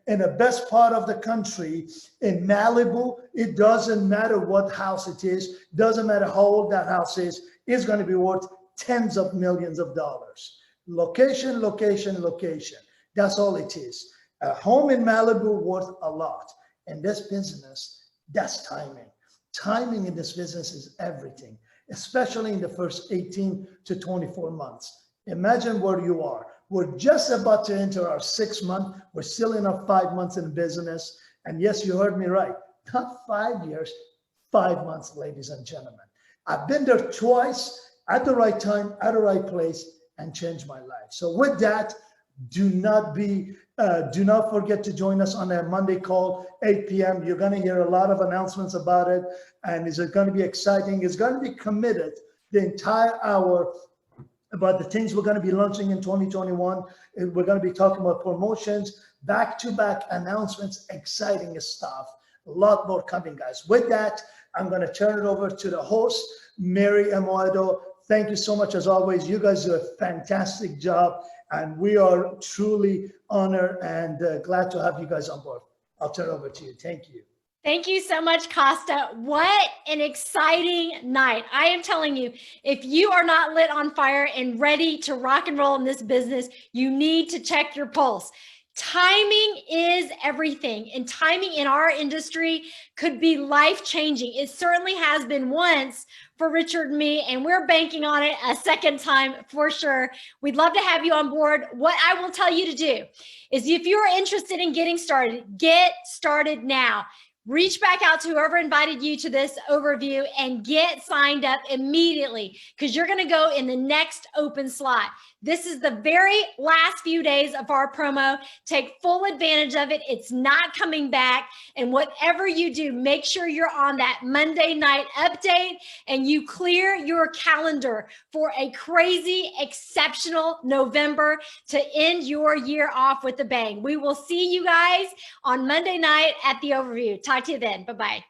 in the best part of the country, in Malibu, it doesn't matter what house it is, doesn't matter how old that house is, it's going to be worth tens of millions of dollars. Location, location, location. That's all it is. A home in Malibu worth a lot. In this business, that's timing. Timing in this business is everything, especially in the first 18 to 24 months. Imagine where you are. We're just about to enter our 6th month. We're still in our 5 months in business. And yes, you heard me right. Not 5 years, 5 months, ladies and gentlemen. I've been there twice at the right time, at the right place, and changed my life. So with that, do not forget to join us on our Monday call, 8 p.m. You're going to hear a lot of announcements about it. And it's going to be exciting. It's going to be committed the entire hour about the things we're going to be launching in 2021. We're going to be talking about promotions, back-to-back announcements, exciting stuff. A lot more coming, guys. With that, I'm going to turn it over to the host, Mary Amoedo. Thank you so much, as always. You guys do a fantastic job, and we are truly honored and glad to have you guys on board. I'll turn it over to you. Thank you. Thank you so much, Kosta. What an exciting night. I am telling you, if you are not lit on fire and ready to rock and roll in this business, you need to check your pulse. Timing is everything, and timing in our industry could be life-changing. It certainly has been once for Richard and me, and we're banking on it a second time for sure. We'd love to have you on board. What I will tell you to do is, if you're interested in getting started, get started now. Reach back out to whoever invited you to this overview and get signed up immediately, because you're going to go in the next open slot. This is the very last few days of our promo. Take full advantage of it. It's not coming back. And whatever you do, make sure you're on that Monday night update and you clear your calendar for a crazy, exceptional November to end your year off with a bang. We will see you guys on Monday night at the overview. Talk to you then. Bye-bye.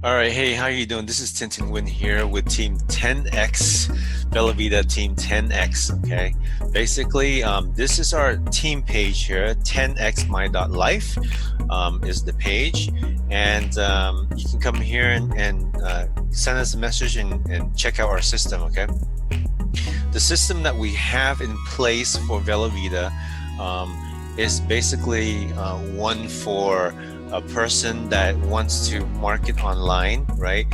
All right, hey, how you doing? This is Tintin Win here with Team 10X, Bella Vita Team 10X, okay? Basically, this is our team page here, 10xmy.life is the page. And you can come here and send us a message and check out our system, okay? The system that we have in place for Bella Vita is basically one for a person that wants to market online, right?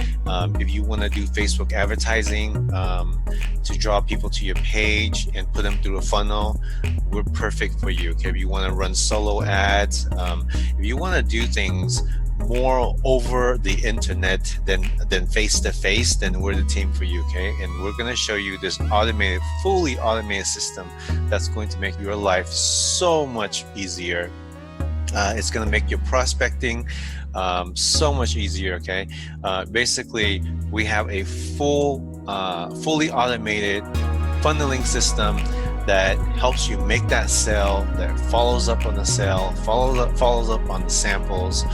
If you want to do Facebook advertising to draw people to your page and put them through a funnel, we're perfect for you, okay? If you want to run solo ads, if you want to do things more over the internet than face to face, then we're the team for you, okay? And we're going to show you this automated, fully automated system that's going to make your life so much easier. It's going to make your prospecting so much easier, okay? Basically, we have a fully automated funneling system that helps you make that sale, that follows up on the sale, follows up on the samples,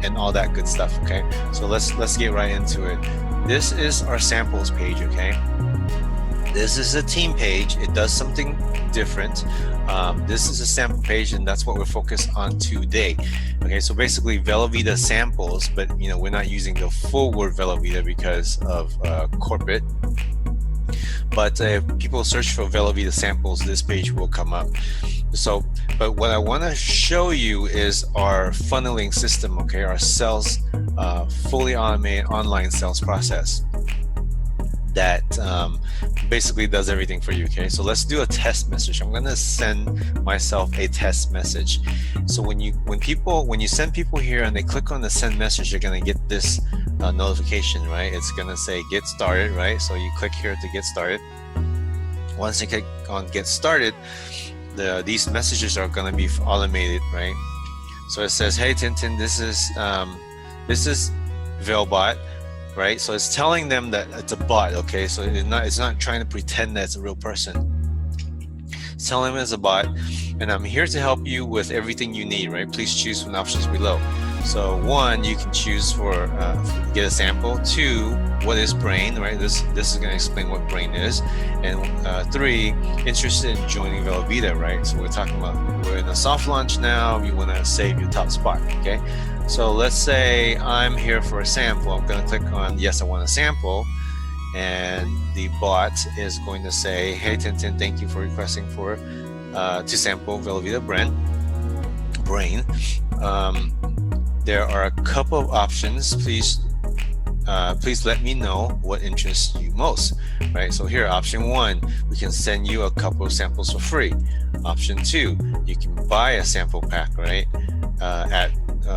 and all that good stuff, okay? So let's get right into it. This is our samples page, okay? This is a team page. It does something different. This is a sample page, and that's what we're focused on today. Okay, so basically Bella Vita samples, but you know, we're not using the full word Bella Vita because of corporate. But if people search for Bella Vita samples, this page will come up. So, but what I want to show you is our funneling system, okay? Our sales, fully automated online sales process that basically does everything for you, okay? So let's do a test message. I'm gonna send myself a test message. So when you send people here and they click on the send message, you're gonna get this notification, right? It's gonna say get started, right? So you click here to get started. Once you click on get started, these messages are gonna be automated, right? So it says, hey Tintin, this is Velbot, right? So it's telling them that it's a bot, okay? So it's not trying to pretend that it's a real person. It's telling them it's a bot, and I'm here to help you with everything you need, right? Please choose from the options below. So 1, you can choose for get a sample. 2, what is brain, right? This is going to explain what brain is. And 3, interested in joining Bella Vita, right? So we're talking about we're in a soft launch now. You want to save your top spot, okay? So let's say I'm here for a sample. I'm going to click on yes, I want a sample, and the bot is going to say, hey Tintin, thank you for requesting for to sample Bella Vita brain. There are a couple of options. Please let me know what interests you most, right? So here, option 1, we can send you a couple of samples for free. Option 2, you can buy a sample pack, right?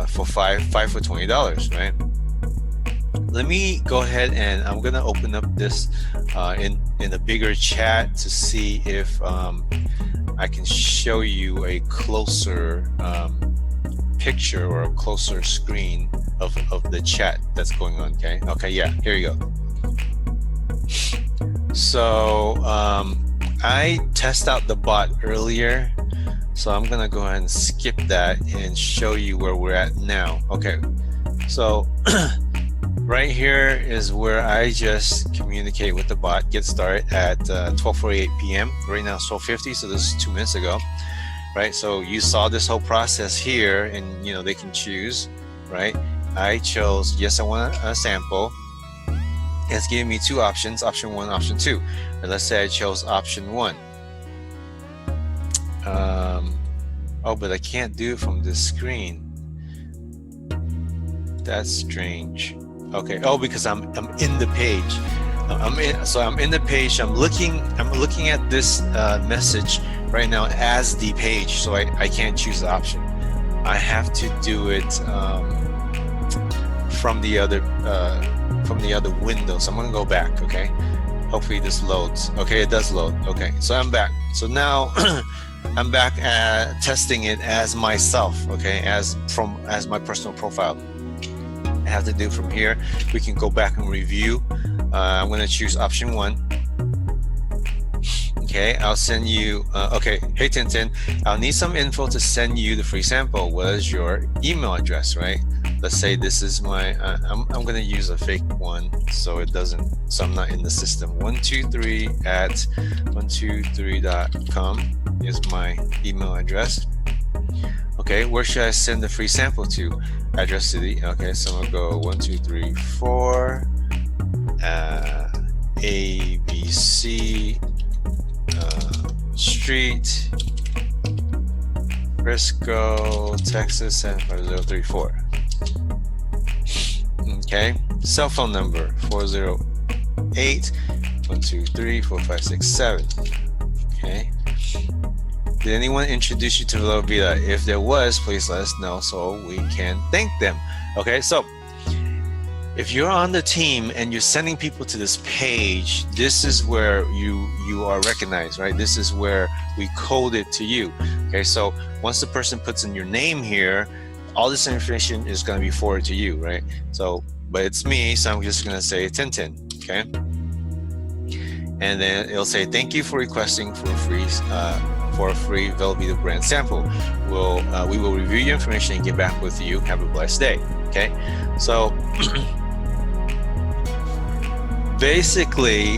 For five for $20, right? Let me go ahead and I'm gonna open up this in a bigger chat to see if I can show you a closer picture or a closer screen of the chat that's going on, okay? Okay, yeah, here you go. So I tested out the bot earlier, so I'm gonna go ahead and skip that and show you where we're at now. Okay, so right here is where I just communicate with the bot, get started at 12:48 p.m. Right now it's 12:50, so this is 2 minutes ago, right? So you saw this whole process here, and you know they can choose, right? I chose yes, I want a sample. It's giving me 2 options, option 1, option 2. And let's say I chose option 1. Oh, but I can't do it from this screen. That's strange. Okay. Oh, because I'm in the page. I'm in the page. I'm looking at this message right now as the page. So I can't choose the option. I have to do it from the other window. So I'm gonna go back. Okay. Hopefully this loads. Okay, it does load. Okay, so I'm back. So now I'm back at testing it as myself. Okay, as my personal profile. I have to do from here. We can go back and review. I'm going to choose option 1. Okay, I'll send you. Okay, hey Tintin, I'll need some info to send you the free sample. What is your email address, right? let's say this is my, I'm going to use a fake one so it doesn't, so I'm not in the system. 123@123.com is my email address. Okay, where should I send the free sample to? Address city. Okay, so I'm gonna go 1234 ABC Street, Frisco, Texas 75034. Okay, cell phone number 408-123-4567. Okay. Did anyone introduce you to Vela Vida? If there was, please let us know so we can thank them. Okay, so if you're on the team and you're sending people to this page, this is where you are recognized, right? This is where we code it to you. Okay, so once the person puts in your name here, all this information is going to be forwarded to you, right? So, but it's me, so I'm just going to say Tintin, okay? And then it'll say, thank you for requesting for a free Vela Vida brand sample. We will review your information and get back with you. Have a blessed day. Okay, so basically,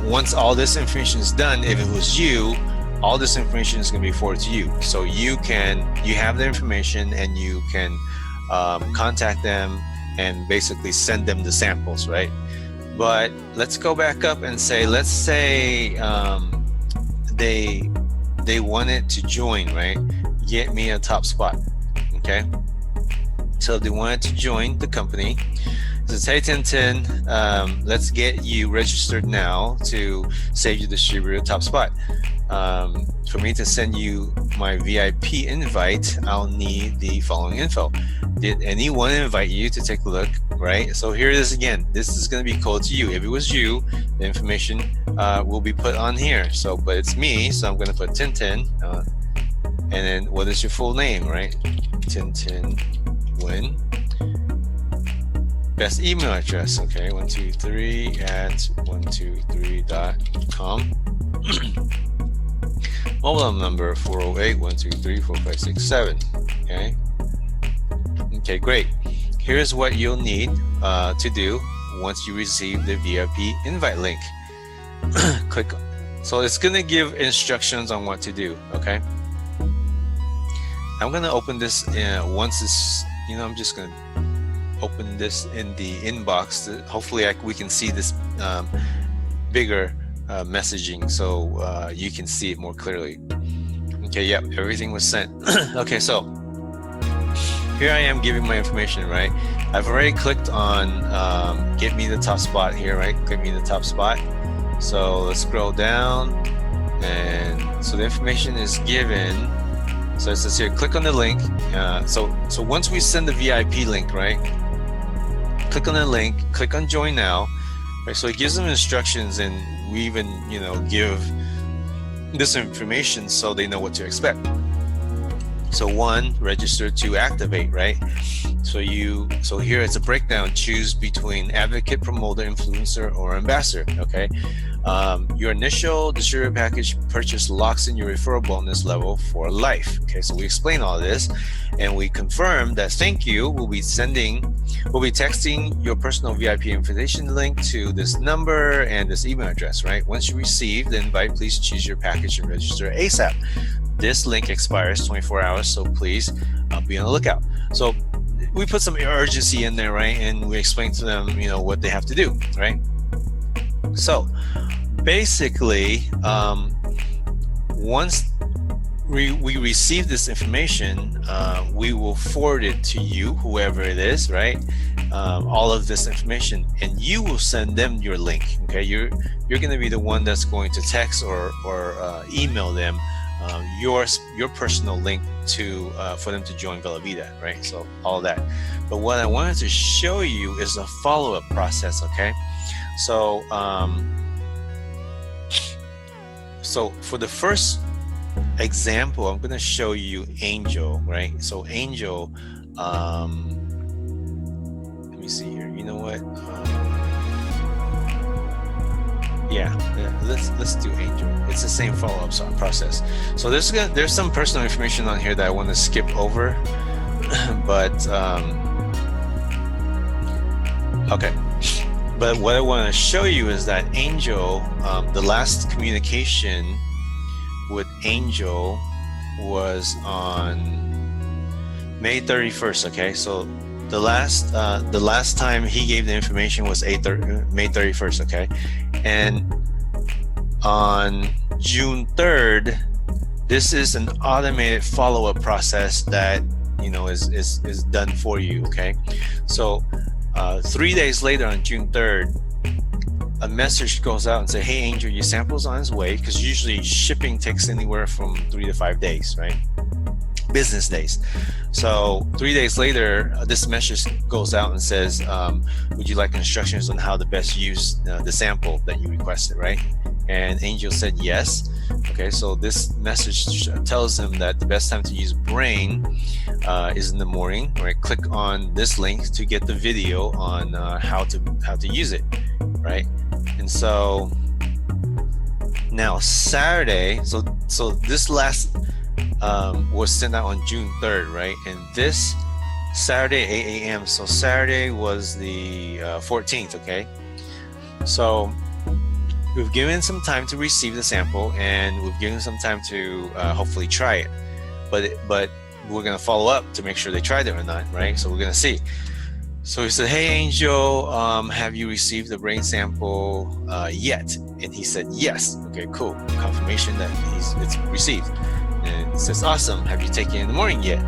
once all this information is done, if it was you, all this information is going to be forwarded to you. So you have the information and you can contact them and basically send them the samples, right? But let's go back up and say, let's say they wanted to join, right? Get me a top spot, okay? So they wanted to join the company. It says, hey Tintin, let's get you registered now to save your distributor top spot. For me to send you my VIP invite, I'll need the following info. Did anyone invite you to take a look, right? So here it is again. This is going to be coded to you. If it was you, the information will be put on here. So, but it's me, so I'm going to put Tintin. And then what is your full name, right? Tintin Win. Best email address, okay, 123@123.com. Mobile number 408-123-4567. Okay. Okay, great. Here's what you'll need to do once you receive the VIP invite link. Click. So it's gonna give instructions on what to do. Okay. I'm gonna open this once it's, I'm just gonna open this in the inbox. Hopefully we can see this bigger messaging so you can see it more clearly. Okay, yep, everything was sent. Okay, so here I am giving my information, right? I've already clicked on get me the top spot here, right? Click me the top spot. So let's scroll down, and so the information is given. So it says here, click on the link. So once we send the VIP link, right? Click on the link, click on join now. Right, so it gives them instructions, and we even, give this information so they know what to expect. So 1, register. 2, activate, right? So here it's a breakdown. Choose between advocate, promoter, influencer, or ambassador. Okay. Your initial distributor package purchase locks in your referral bonus level for life. Okay, so we explain all this, and we confirm that thank you. We'll be texting your personal VIP invitation link to this number and this email address, right? Once you receive the invite, please choose your package and register ASAP. This link expires 24 hours, so please be on the lookout. So we put some urgency in there, right? And we explain to them, what they have to do, right? So basically, once we receive this information, we will forward it to you, whoever it is, right? All of this information, and you will send them your link. Okay, you're going to be the one that's going to text or email them your personal link to for them to join Vela Vida, right? So all that. But what I wanted to show you is a follow-up process. Okay, so so for the first example, I'm going to show you Angel, right? So Angel, let me see here. You know what? Yeah, let's do Angel. It's the same follow-up process. So there's some personal information on here that I want to skip over, but Okay. But what I want to show you is that Angel, the last communication with Angel was on May 31st. Okay, so the last time he gave the information was May 31st. Okay, and on June 3rd, this is an automated follow-up process that is done for you. Okay, so 3 days later on June 3rd, a message goes out and say, hey Angel, your sample's on its way, because usually shipping takes anywhere from 3 to 5 days, right? Business days. So 3 days later, this message goes out and says, would you like instructions on how to best use the sample that you requested, right? And Angel said yes. Okay, so this message tells him that the best time to use Brain is in the morning, right? Click on this link to get the video on how to use it, right? And so now Saturday, so this last was sent out on June 3rd, right? And this Saturday 8 a.m. So Saturday was the 14th, okay? So we've given some time to receive the sample, and we've given some time to hopefully try it. But we're gonna follow up to make sure they tried it or not, right? So we're gonna see. So he said, hey Angel, have you received the brain sample yet? And he said yes. Okay, cool. Confirmation that it's received. And it says, awesome. Have you taken it in the morning yet?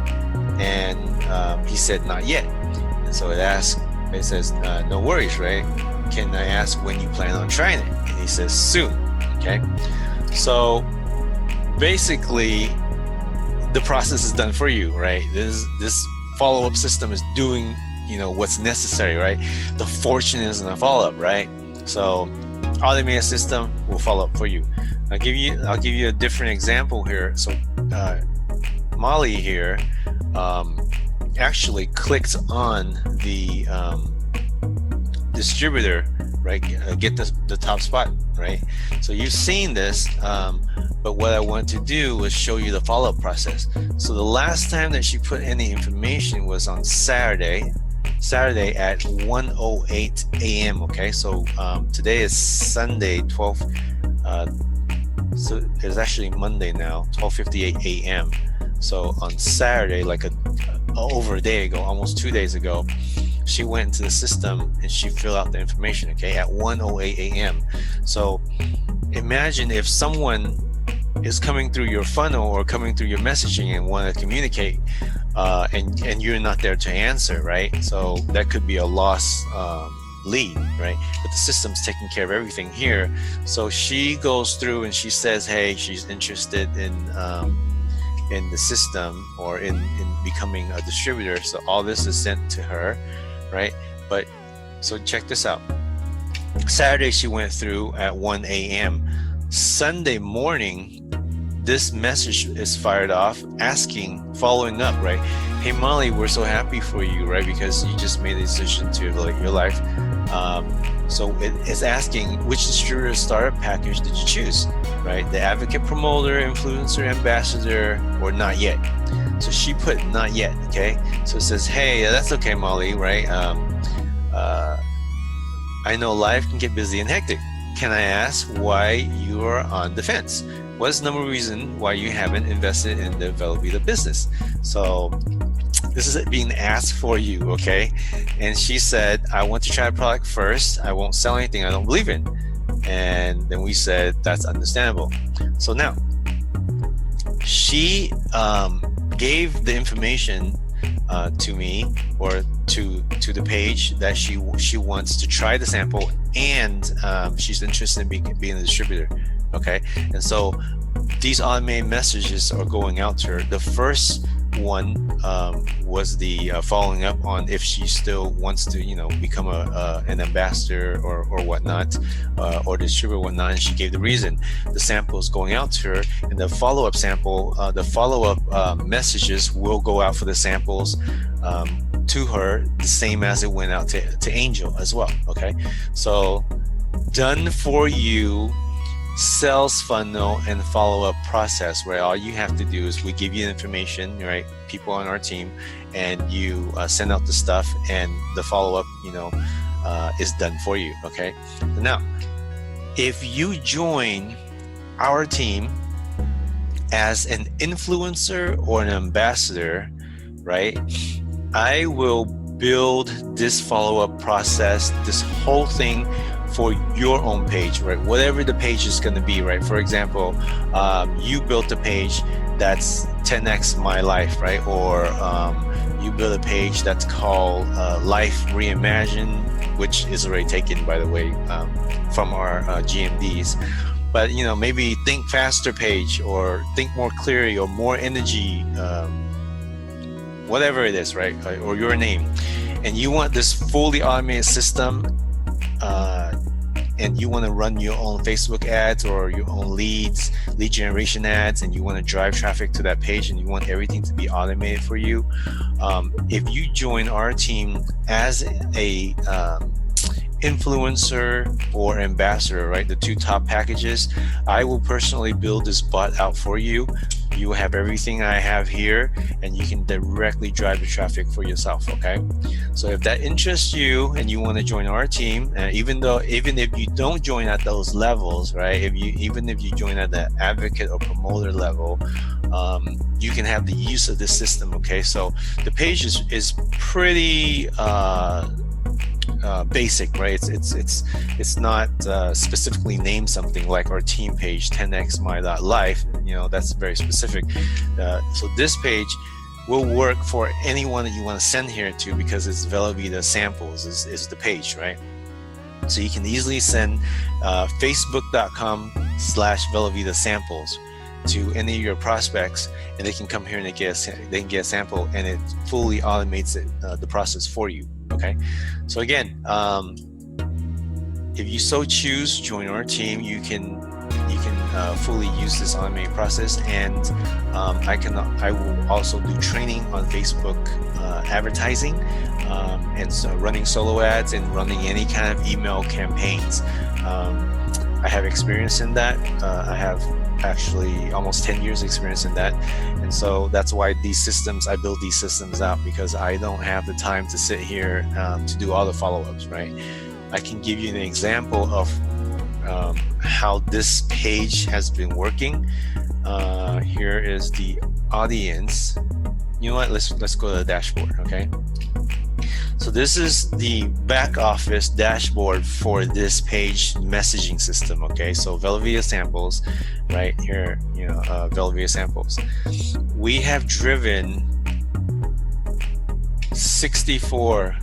And he said not yet. And so it says, no worries, right? Can I ask when you plan on trying it? And he says soon. Okay, so basically the process is done for you, right? This follow-up system is doing what's necessary, right? The fortune is in the follow-up, right? So automated system will follow up for you. I'll give you a different example here. So Molly here actually clicked on the distributor, right? Get the top spot, right? So you've seen this, but what I want to do was show you the follow-up process. So the last time that she put any information was on Saturday at 1:08 a.m. Okay, so today is Sunday 12th. So it's actually Monday now, 12:58 a.m. So on Saturday, like over a day ago, almost 2 days ago, she went into the system and she filled out the information, okay, at 1:08 a.m. So imagine if someone is coming through your funnel or coming through your messaging and want to communicate, and you're not there to answer, right? So that could be a lost lead, right? But the system's taking care of everything here. So she goes through and she says, hey, she's interested in the system or in becoming a distributor. So all this is sent to her, right? But so check this out. Saturday she went through at 1 a.m. Sunday morning, this message is fired off following up, right? Hey Molly, we're so happy for you, right? Because you just made a decision to elevate your life. So it's asking, which distributor startup package did you choose, right? The advocate, promoter, influencer, ambassador, or not yet. So she put not yet, okay? So it says, hey, that's okay, Molly, right? I know life can get busy and hectic. Can I ask why you are on the fence? What's the number one reason why you haven't invested in the Velveeta business? So this is it being asked for you, okay? And she said, I want to try a product first. I won't sell anything I don't believe in. And then we said, that's understandable. So now, she gave the information to me, or to the page, that she wants to try the sample, and she's interested in being a distributor. Okay, and so these automated messages are going out to her. The first one was the following up on if she still wants to, become an ambassador or whatnot, or distributor or whatnot. And she gave the reason. The sample is going out to her, and the follow-up sample, the follow-up messages will go out for the samples to her, the same as it went out to Angel as well. Okay, so done for you. Sales funnel and follow-up process, where all you have to do is we give you information, right? People on our team, and you send out the stuff, and the follow-up, is done for you. Okay. Now, if you join our team as an influencer or an ambassador, right, I will build this follow-up process, this whole thing for your own page, right? Whatever the page is going to be, right? For example, you built a page that's 10x my life, right? Or you build a page that's called Life Reimagined, which is already taken, by the way, from our GMDs. But maybe think faster page, or think more clearly, or more energy, whatever it is, right? Or your name, and you want this fully automated system, and you want to run your own Facebook ads or your own lead generation ads, and you want to drive traffic to that page, and you want everything to be automated for you. If you join our team as a influencer or ambassador, right, the two top packages, I will personally build this bot out for you. You will have everything I have here, and you can directly drive the traffic for yourself. Okay, so if that interests you and you want to join our team, even if you don't join at those levels, right, even if you join at the advocate or promoter level, you can have the use of this system. Okay, so the page is pretty basic, right? It's not specifically named something like our team page 10xmy.life. That's very specific. So this page will work for anyone that you want to send here to, because it's Velovita samples is the page, right? So you can easily send facebook.com/Velovita samples to any of your prospects, and they can come here and they can get a sample, and it fully automates the process for you. Okay, so again, if you so choose, join our team. You can fully use this automated process, and I will also do training on Facebook advertising, and so running solo ads and running any kind of email campaigns. I have experience in that. I have actually almost 10 years experience in that, and so that's why I build these systems out, because I don't have the time to sit here to do all the follow-ups, right? I can give you an example of how this page has been working. Here is the audience. You know what, let's go to the dashboard. Okay, so this is the back office dashboard for this page messaging system. Okay, so Velovita samples, right here, Velovita samples. We have driven 64,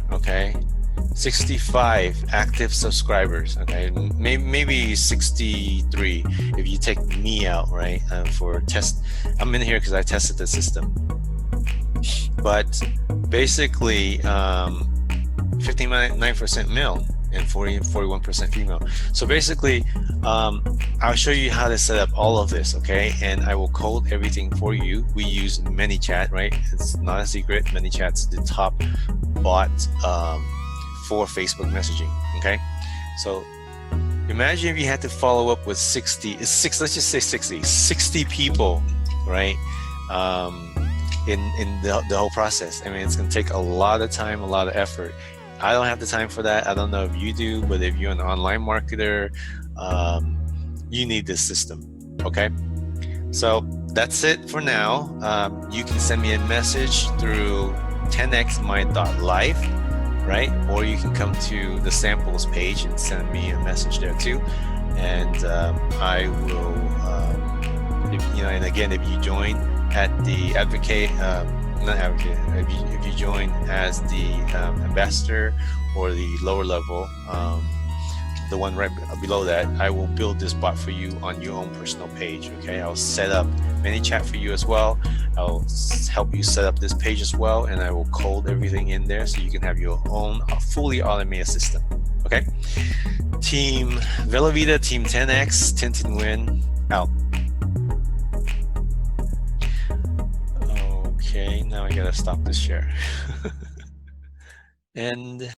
65 active subscribers. Okay, maybe 63 if you take me out, right? For test, I'm in here because I tested the system. But basically, 59% male and 41% female. So basically, I'll show you how to set up all of this, okay? And I will code everything for you. We use ManyChat, right? It's not a secret. ManyChat's the top bot for Facebook messaging, okay? So imagine if you had to follow up with 60 people, right? In the whole process. I mean, it's going to take a lot of time, a lot of effort. I don't have the time for that. I don't know if you do, but if you're an online marketer, you need this system. Okay, so that's it for now. You can send me a message through 10xmy.life, right? Or you can come to the samples page and send me a message there too, and I will. And again, if you join at the if you join as the ambassador or the lower level, the one right below that, I will build this bot for you on your own personal page. Okay, I'll set up ManyChat for you as well. I'll help you set up this page as well, and I will code everything in there so you can have your own fully automated system. Okay, Team Velovita, Team 10X, Tintin Win, out. Okay, now I gotta stop this share. And